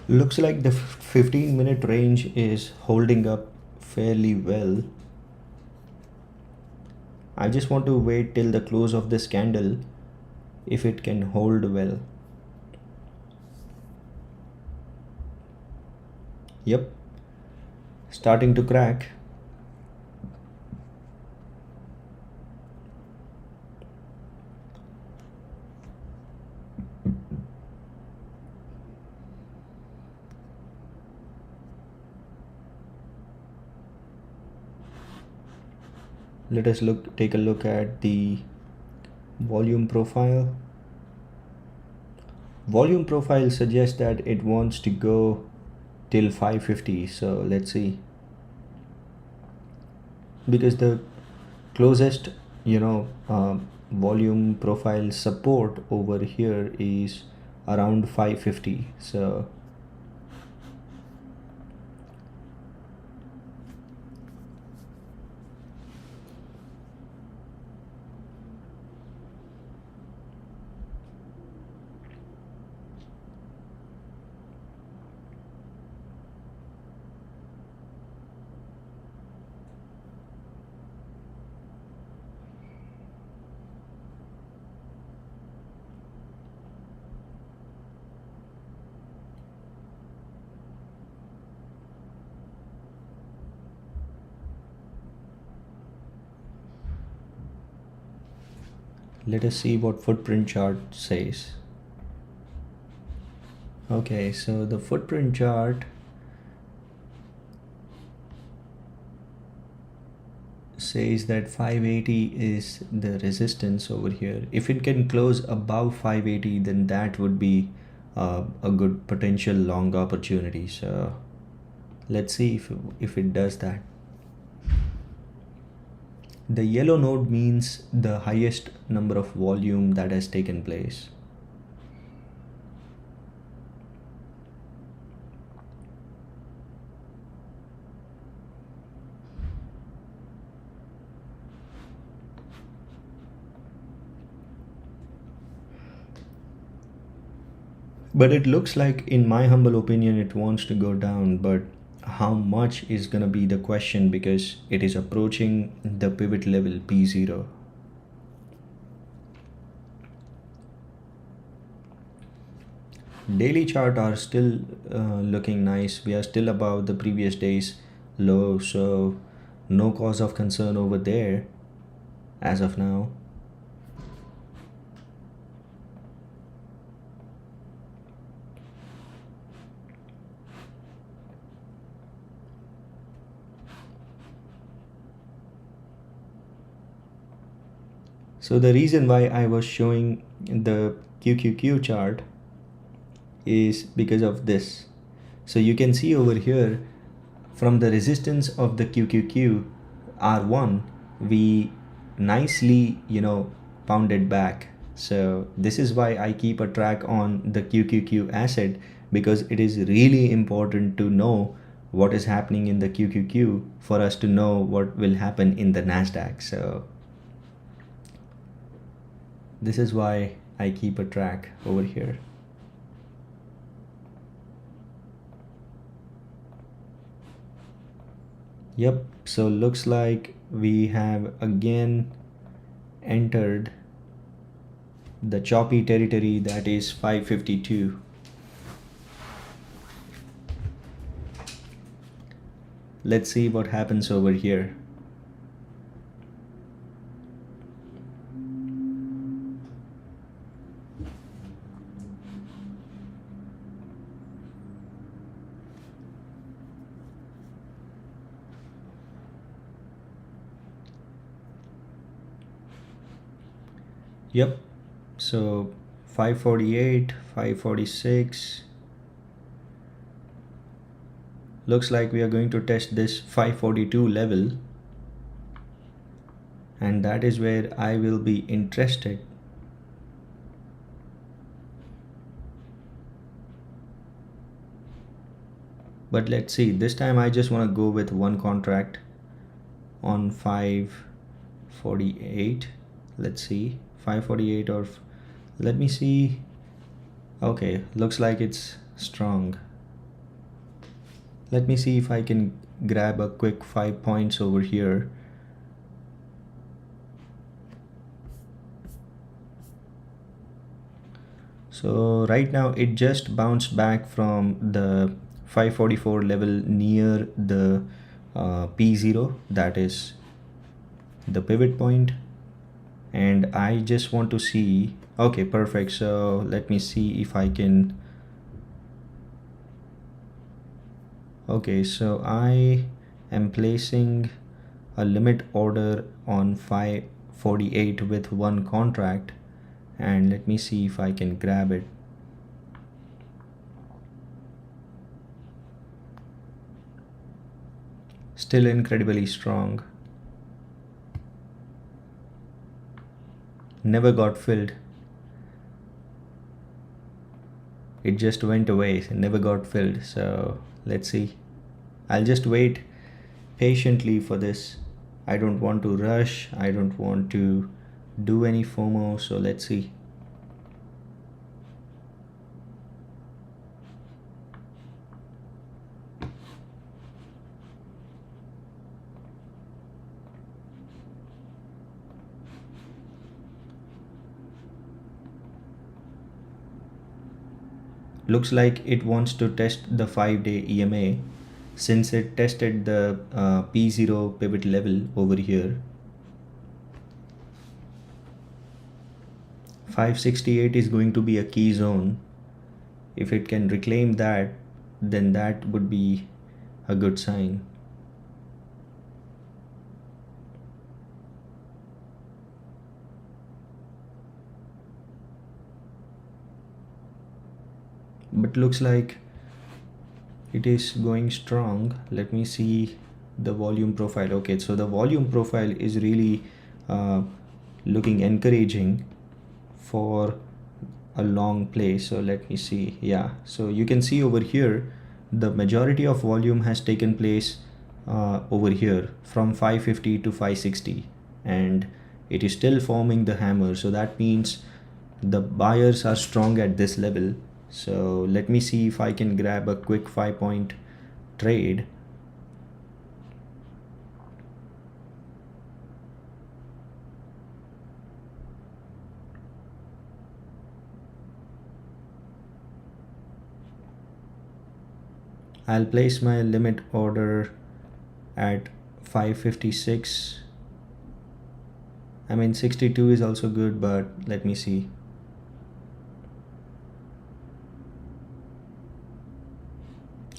Looks like the 15-minute range is holding up fairly well. I just want to wait till the close of this candle if it can hold well. Yep, starting to crack. Let us take a look at the volume profile. Volume profile suggests that it wants to go till 550, so let's see. Because the closest volume profile support over here is around 550, so let us see what footprint chart says. Okay, so the footprint chart says that 580 is the resistance over here. If it can close above 580, then that would be a good potential long opportunity. So let's see if it does that. The yellow node means the highest number of volume that has taken place. But it looks like, in my humble opinion, it wants to go down, but how much is gonna be the question, because it is approaching the pivot level P0. Daily chart are still looking nice. We are still above the previous day's low, so no cause of concern over there as of now. So the reason why I was showing the QQQ chart is because of this. So you can see over here, from the resistance of the QQQ R1, we nicely pounded back So this is why I keep a track on the QQQ asset, because it is really important to know what is happening in the QQQ for us to know what will happen in the Nasdaq. So this is why I keep a track over here. Yep, so looks like we have again entered the choppy territory, that is 552. Let's see what happens over here. Yep, so 548, 546. Looks like we are going to test this 542 level, and that is where I will be interested. But let's see, this time I just want to go with one contract on 548. Let's see, 548, or let me see. Okay, looks like it's strong. Let me see if I can grab a quick 5 points over here. So right now it just bounced back from the 544 level near the P0, that is the pivot point, and I just want to see. Okay, perfect. So let me see if I can. Okay, so I am placing a limit order on 548 with one contract, and let me see if I can grab it. Still incredibly strong. Never got filled. It just went away, never got filled. So let's see. I'll just wait patiently for this. I don't want to rush. I don't want to do any FOMO. So let's see. Looks like it wants to test the 5-day EMA, since it tested the P0 pivot level over here. 568 is going to be a key zone. If it can reclaim that, then that would be a good sign. But looks like it is going strong. Let me see the volume profile. Okay, so the volume profile is really looking encouraging for a long play. So let me see. Yeah, so you can see over here the majority of volume has taken place over here from 550 to 560, and it is still forming the hammer. So that means the buyers are strong at this level. So let me see if I can grab a quick 5-point trade. I'll place my limit order at 556. I mean 62 is also good, but let me see.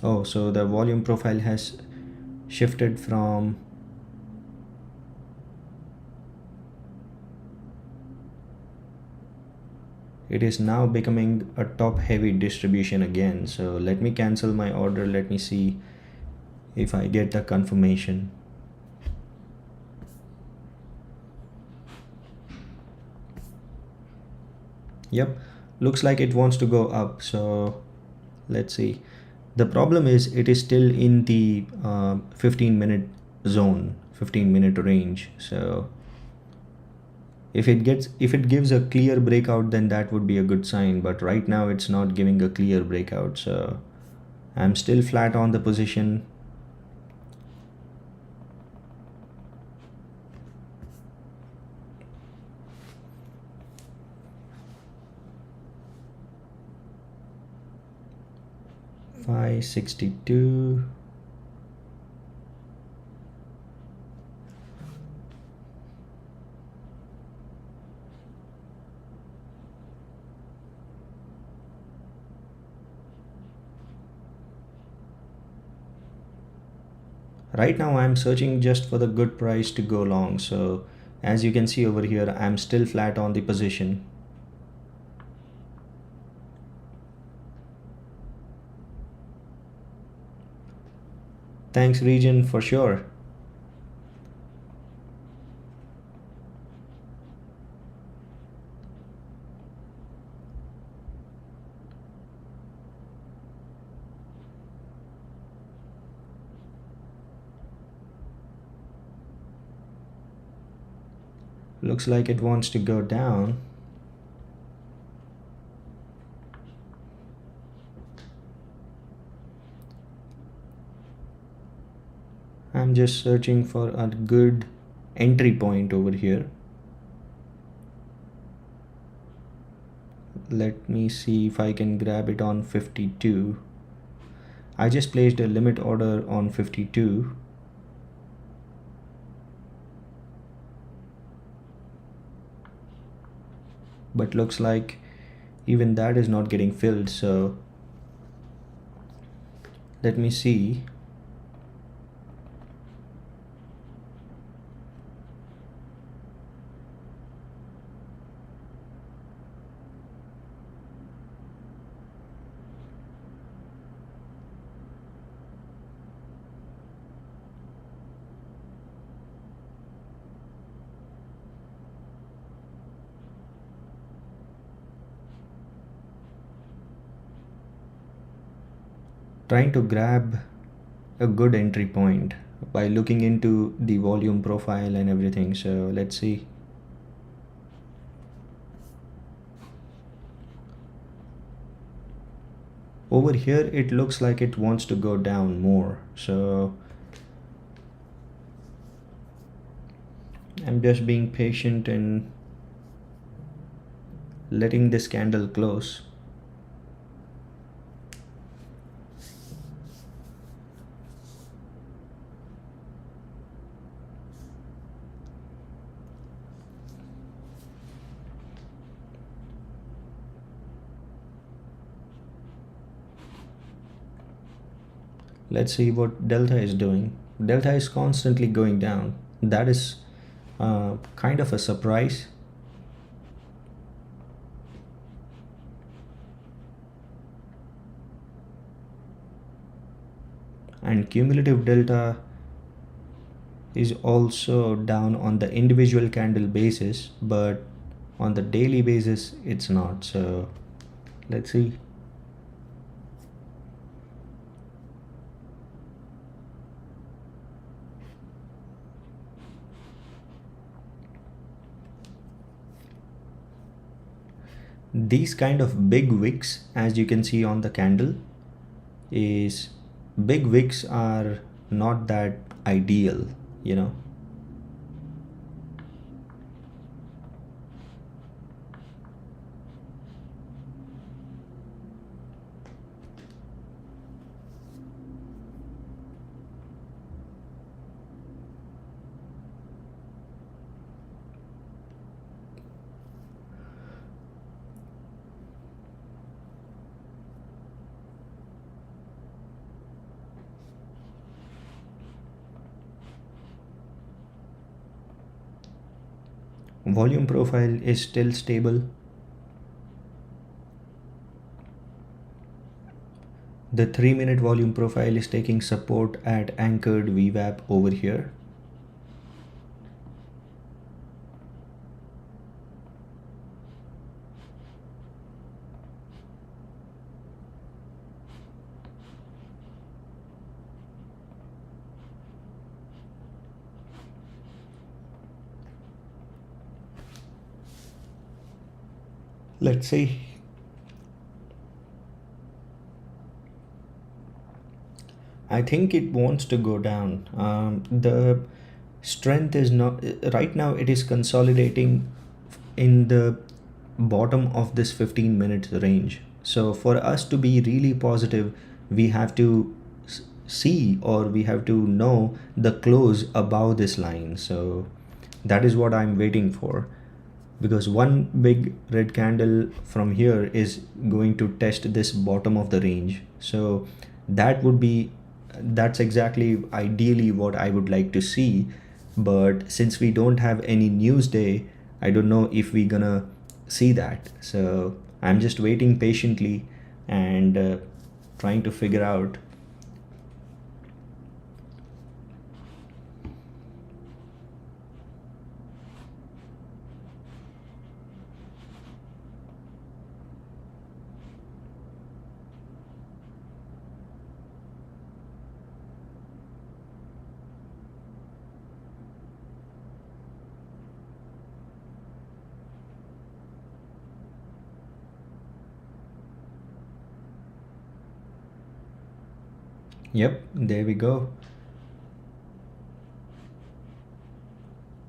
Oh, so the volume profile has shifted from it is now becoming a top heavy distribution again. So let me cancel my order. Let me see if I get the confirmation. Yep, looks like it wants to go up. So let's see. The problem is it is still in the 15-minute zone, 15-minute range. So if it gives a clear breakout, then that would be a good sign. But right now it's not giving a clear breakout. So I'm still flat on the position. $562. Right now I'm searching just for the good price to go long. So as you can see over here, I'm still flat on the position. Thanks region for sure. Looks like it wants to go down. I'm just searching for a good entry point over here. Let me see if I can grab it on 52. I just placed a limit order on 52. But looks like even that is not getting filled. So let me see. Trying to grab a good entry point by looking into the volume profile and everything. So let's see. Over here it looks like it wants to go down more. So I'm just being patient and letting this candle close. Let's see what delta is doing. Delta is constantly going down. That is kind of a surprise. And cumulative delta is also down on the individual candle basis, but on the daily basis it's not. So let's see. These kind of big wicks, as you can see on the candle, is big wicks are not that ideal, you know. Volume profile is still stable. The 3-minute volume profile is taking support at anchored VWAP over here. Let's see. I think it wants to go down. The strength is not right now. It is consolidating in the bottom of this 15 minute range. So for us to be really positive, we have to see, or we have to know the close above this line. So that is what I'm waiting for, because one big red candle from here is going to test this bottom of the range. So that would be, that's exactly ideally what I would like to see. But since we don't have any news day, I don't know if we're gonna see that. So I'm just waiting patiently and trying to figure out. Yep, there we go.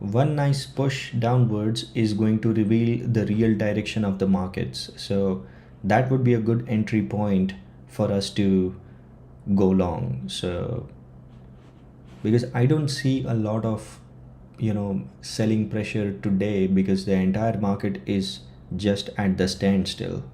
One nice push downwards is going to reveal the real direction of the markets. So that would be a good entry point for us to go long. So because I don't see a lot of, selling pressure today, because the entire market is just at the standstill.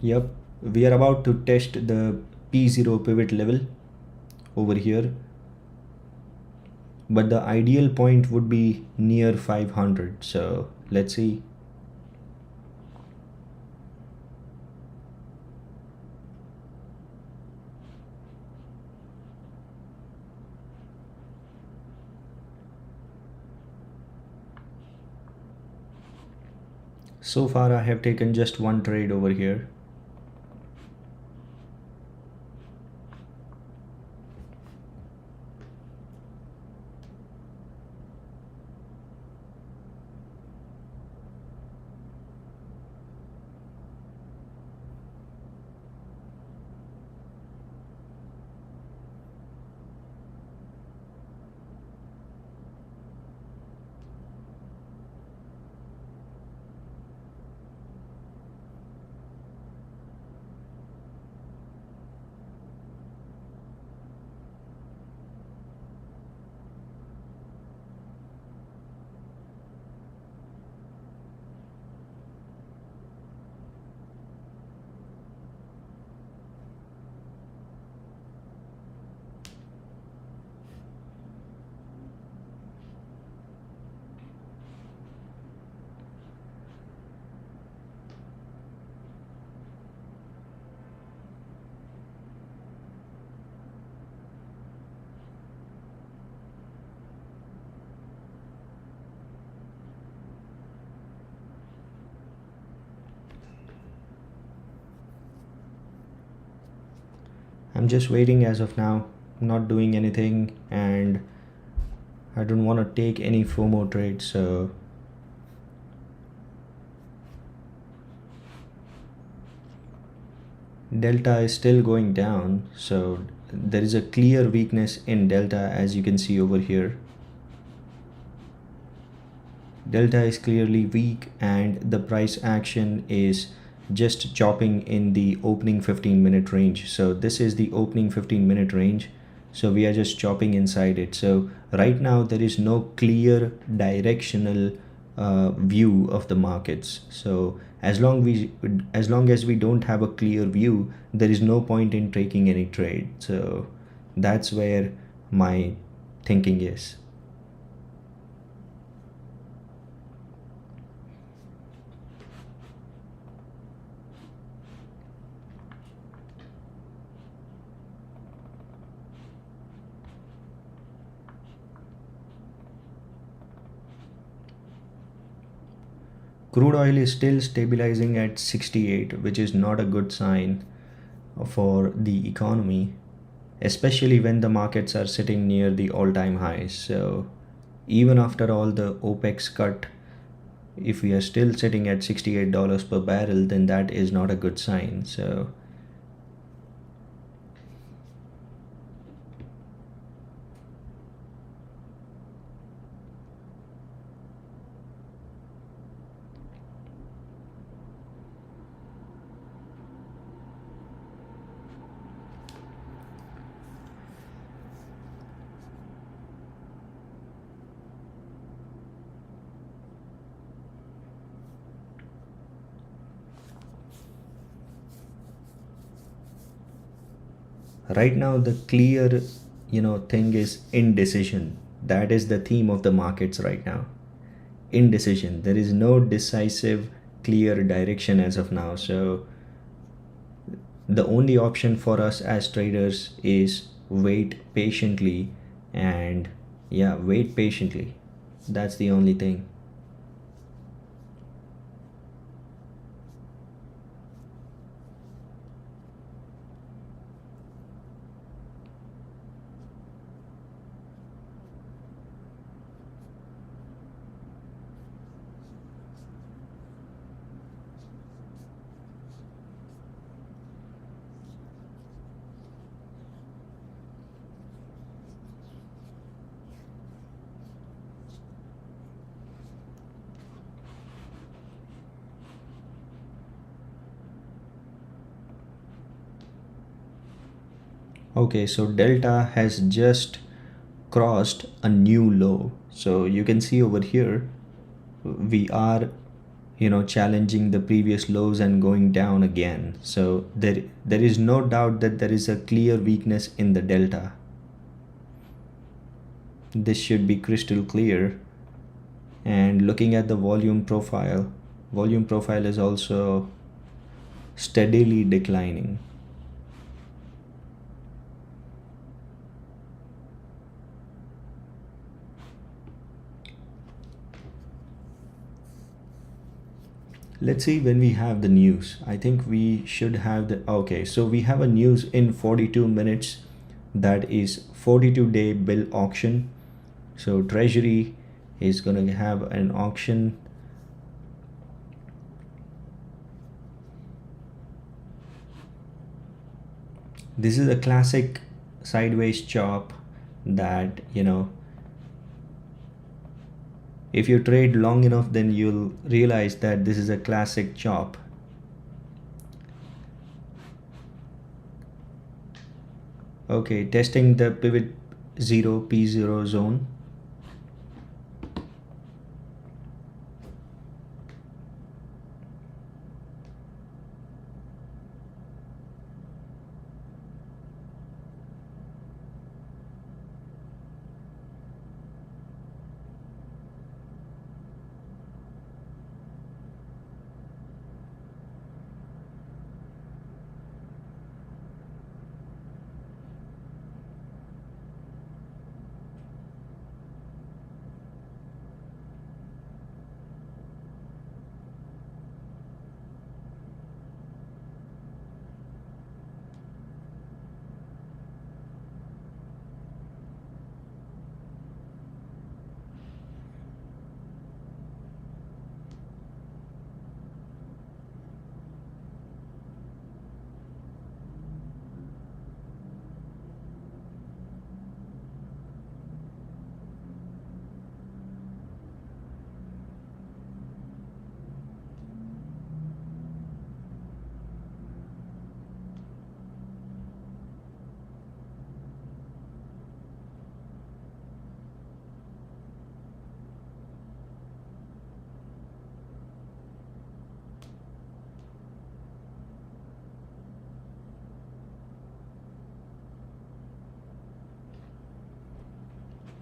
Yep, we are about to test the P0 pivot level over here, but the ideal point would be near 500. So let's see. So far I have taken just one trade over here. I'm just waiting as of now, not doing anything, and I don't want to take any FOMO trades. So delta is still going down, so there is a clear weakness in delta, as you can see over here. Delta is clearly weak, and the price action is just chopping in the opening 15-minute range. So this is the opening 15-minute range, so we are just chopping inside it. So right now there is no clear directional view of the markets. So as long as we don't have a clear view, there is no point in taking any trade. So that's where my thinking is. Crude oil is still stabilizing at 68, which is not a good sign for the economy. especially when the markets are sitting near the all-time highs. So even after all the OPEX cut, if we are still sitting at $68 per barrel, then that is not a good sign. So right now the clear thing is indecision. That is the theme of the markets right now. Indecision. There is no decisive clear direction as of now. So the only option for us as traders is wait patiently. And yeah, wait patiently. That's the only thing. Okay, so delta has just crossed a new low. So you can see over here we are challenging the previous lows and going down again. So there is no doubt that there is a clear weakness in the delta. This should be crystal clear. And looking at the volume profile is also steadily declining. Let's see when we have the news. I think we should have the, okay, so we have a news in 42 minutes. That is 42-day bill auction. So Treasury is going to have an auction. This is a classic sideways chop that, if you trade long enough, then you'll realize that this is a classic chop. Okay, testing the pivot 0 P0 zone.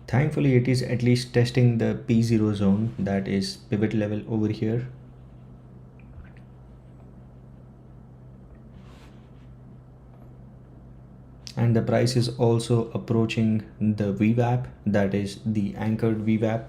Thankfully, it is at least testing the P0 zone, that is pivot level over here. And the price is also approaching the VWAP, that is the anchored VWAP.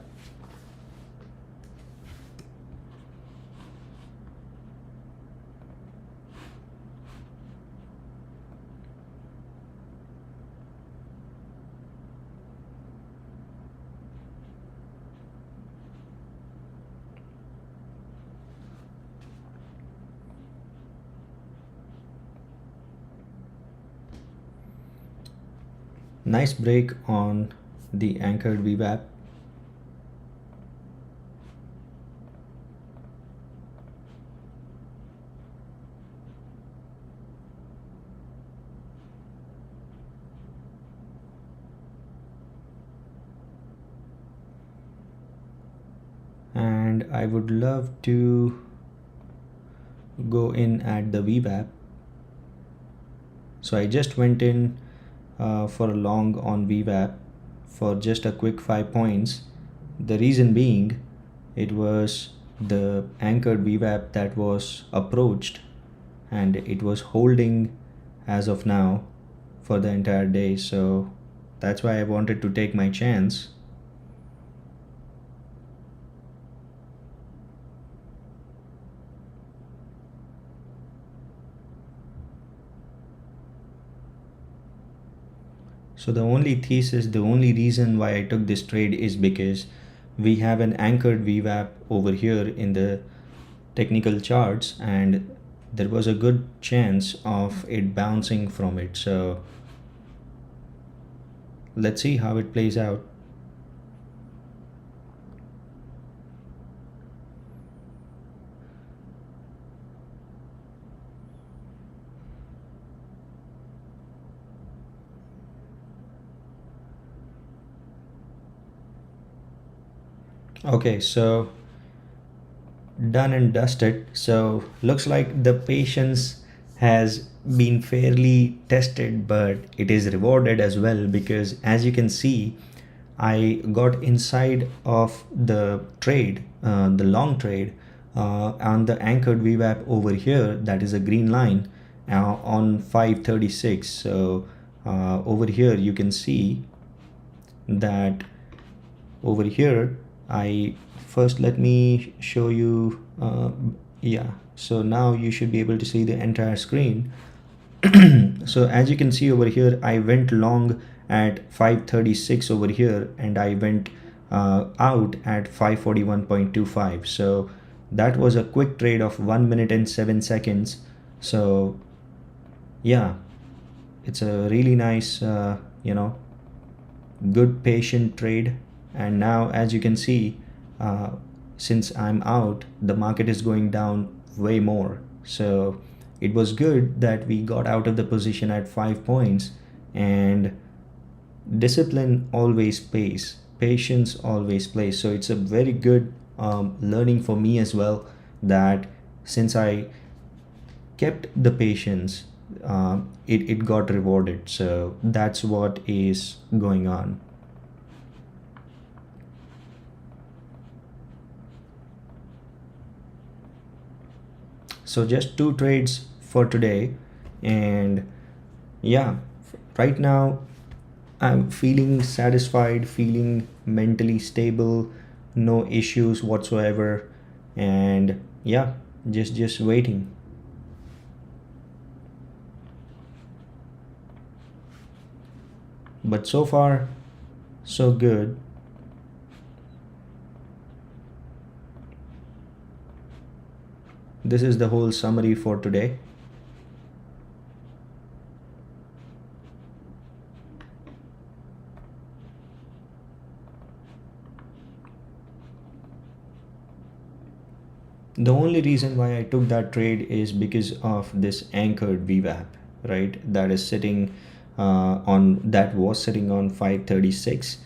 Nice break on the anchored VWAP. And I would love to go in at the VWAP. So I just went in for a long on VWAP for just a quick 5 points. The reason being, it was the anchored VWAP that was approached and it was holding as of now for the entire day. So that's why I wanted to take my chance. So the only thesis, the only reason why I took this trade is because we have an anchored VWAP over here in the technical charts and there was a good chance of it bouncing from it. So let's see how it plays out. Okay, so done and dusted. So looks like the patience has been fairly tested, but it is rewarded as well, because as you can see, I got inside of the trade, the long trade, on the anchored VWAP over here, that is a green line on 536. So over here you can see that over here I first, let me show you, yeah, so now you should be able to see the entire screen. So as you can see over here, I went long at 536 over here and I went out at 541.25. So that was a quick trade of 1 minute and 7 seconds. So yeah, it's a really nice good patient trade. And now as you can see, since I'm out, the market is going down way more. So it was good that we got out of the position at 5 points, and discipline always pays, patience always plays. So it's a very good learning for me as well, that since I kept the patience, it got rewarded. So that's what is going on. So just 2 trades for today, and yeah, right now I'm feeling satisfied, feeling mentally stable, no issues whatsoever, and yeah, just waiting. But so far so good. This is the whole summary for today. The only reason why I took that trade is because of this anchored VWAP, right? That is sitting that was sitting on 536.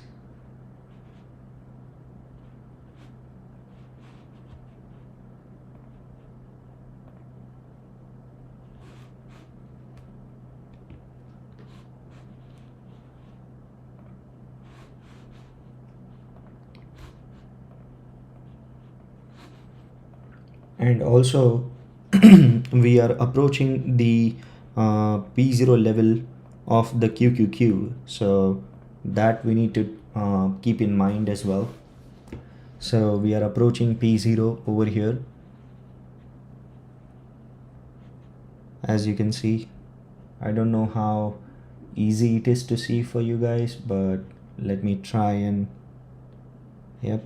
And also we are approaching the P0 level of the QQQ, so that we need to keep in mind as well. So we are approaching P0 over here, as you can see. I don't know how easy it is to see for you guys, but let me try and yep.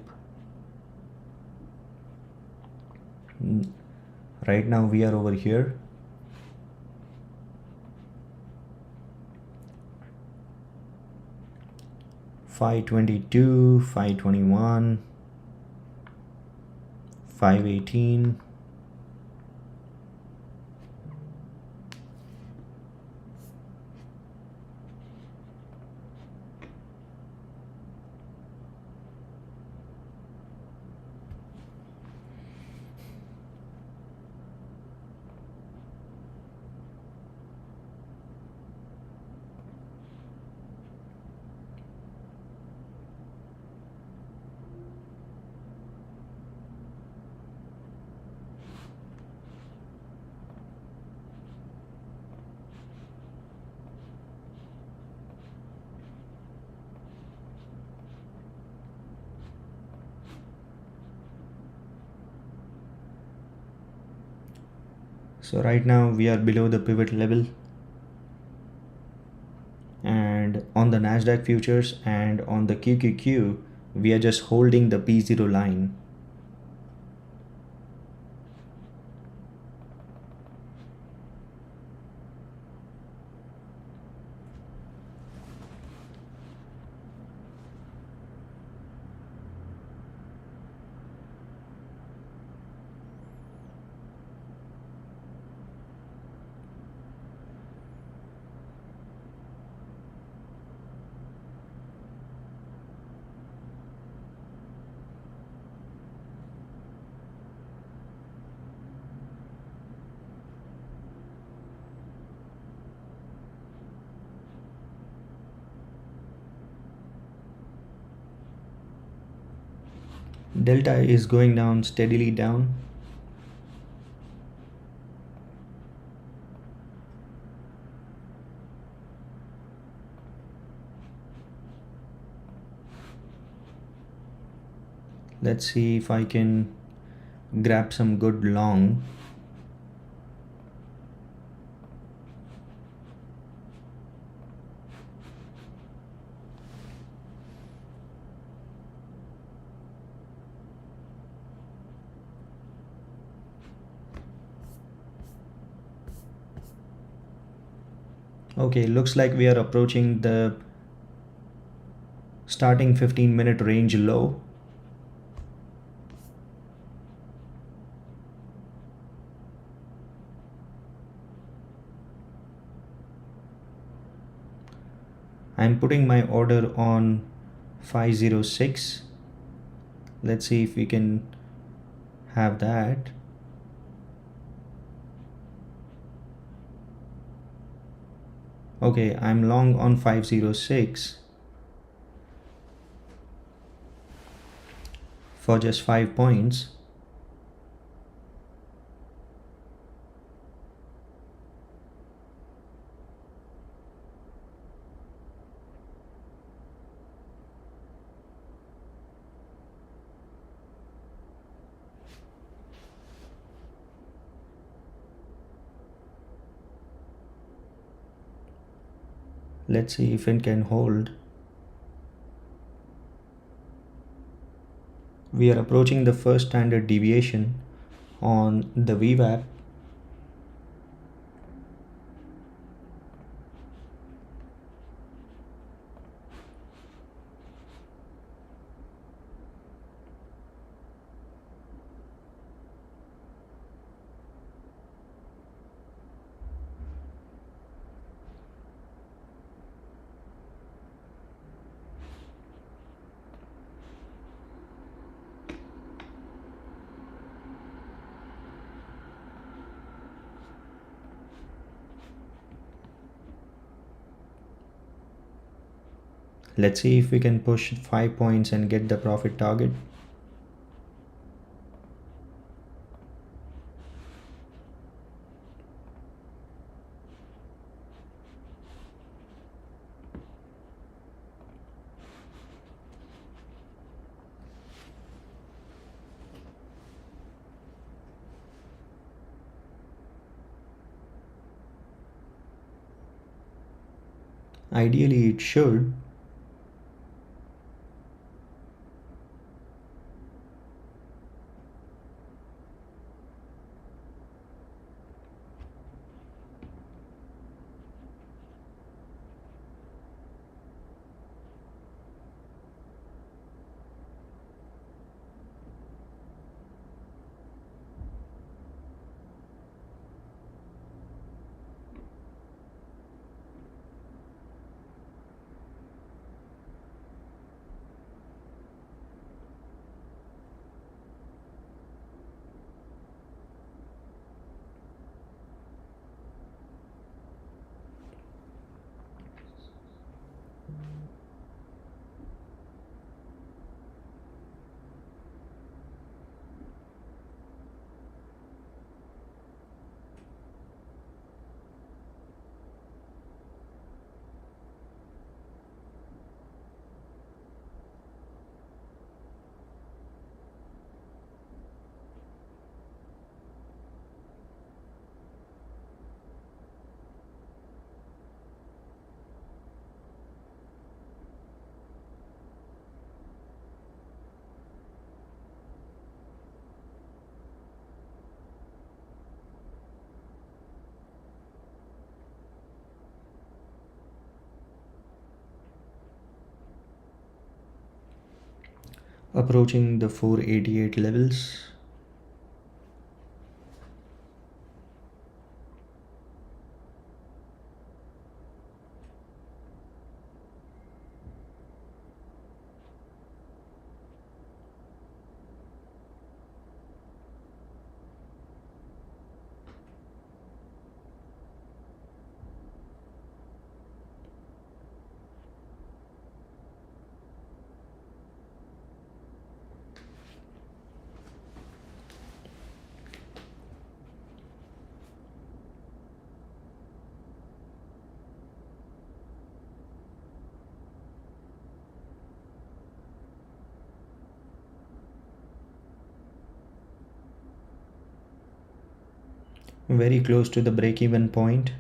Right now we are over here. 522, 521, 518. So right now we are below the pivot level, and on the Nasdaq futures and on the QQQ we are just holding the P0 line. Delta is going down, steadily down. Let's see if I can grab some good long. Okay, looks like we are approaching the starting 15-minute range low. I'm putting my order on 506. Let's see if we can have that. Okay, I'm long on 506 for just 5 points. Let's see if it can hold. We are approaching the first standard deviation on the VWAP. Let's see if we can push 5 points and get the profit target. Ideally it should. approaching the 488 levels. Very close to the break-even point.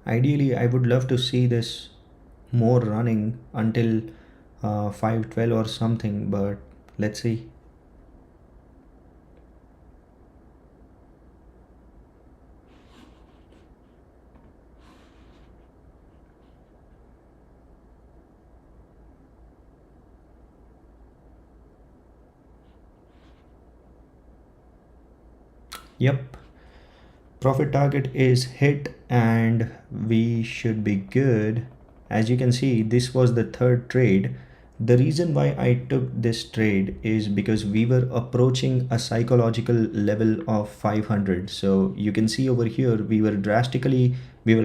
Ideally, I would love to see this more running until 512 or something, but let's see. Yep, profit target is hit and we should be good. As you can see, this was the third trade. The reason why I took this trade is because we were approaching a psychological level of 500. So you can see over here, we were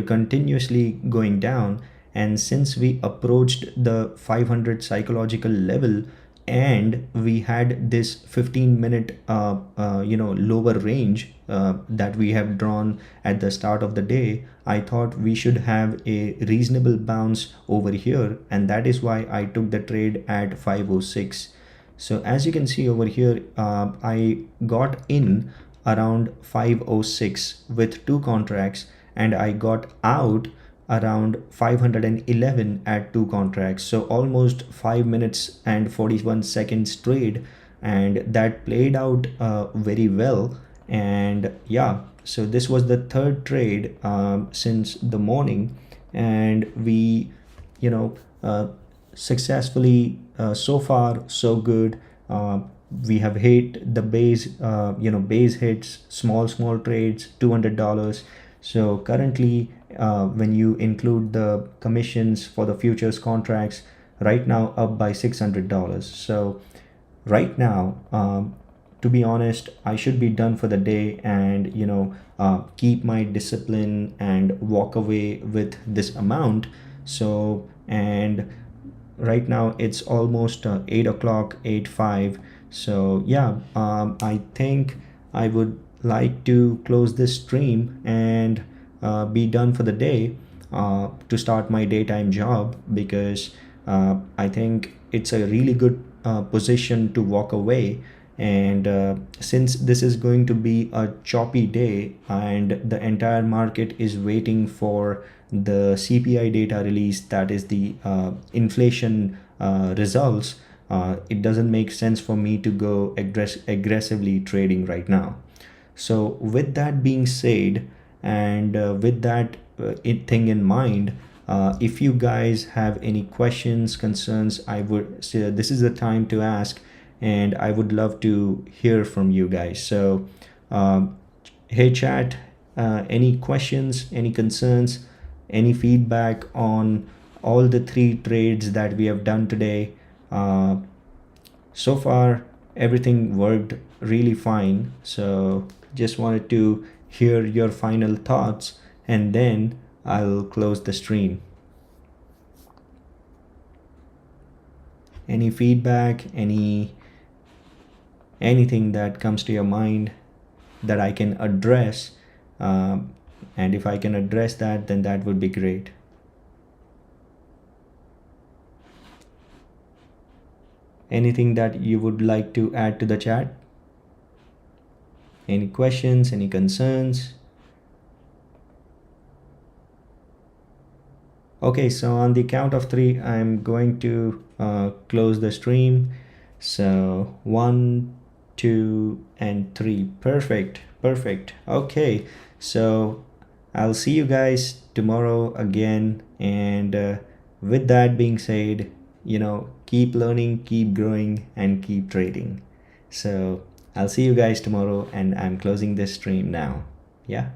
continuously going down. And since we approached the 500 psychological level, and we had this 15-minute lower range that we have drawn at the start of the day, I thought we should have a reasonable bounce over here, and that is why I took the trade at 506. So as you can see over here, I got in around 506 with two contracts, and I got out around 511 at two contracts. So almost 5 minutes and 41 seconds trade, and that played out very well. And yeah, so this was the third trade since the morning, and we you know successfully, so far so good. We have hit the base, base hits, small trades, $200. So currently, when you include the commissions for the futures contracts, right now up by $600. So right now, to be honest, I should be done for the day, and keep my discipline and walk away with this amount. So, and right now it's almost 8 o'clock, 8:05. So yeah, I think I would like to close this stream and be done for the day, to start my daytime job, because I think it's a really good position to walk away. And since this is going to be a choppy day and the entire market is waiting for the CPI data release, that is the inflation results, it doesn't make sense for me to go aggressively trading right now. So with that being said, and with that thing in mind, if you guys have any questions, concerns, I would say this is the time to ask, and I would love to hear from you guys. So hey chat, any questions, any concerns, any feedback on all the 3 trades that we have done today. So far everything worked really fine, so just wanted to hear your final thoughts and then I'll close the stream. Any feedback, anything that comes to your mind that I can address, and if I can address that, then that would be great. Anything that you would like to add to the chat? Any questions, any concerns? Okay, so on the count of 3, I'm going to close the stream. So 1, 2, and 3. Perfect. Okay, so I'll see you guys tomorrow again. And with that being said, keep learning, keep growing, and keep trading. So I'll see you guys tomorrow, and I'm closing this stream now. Yeah.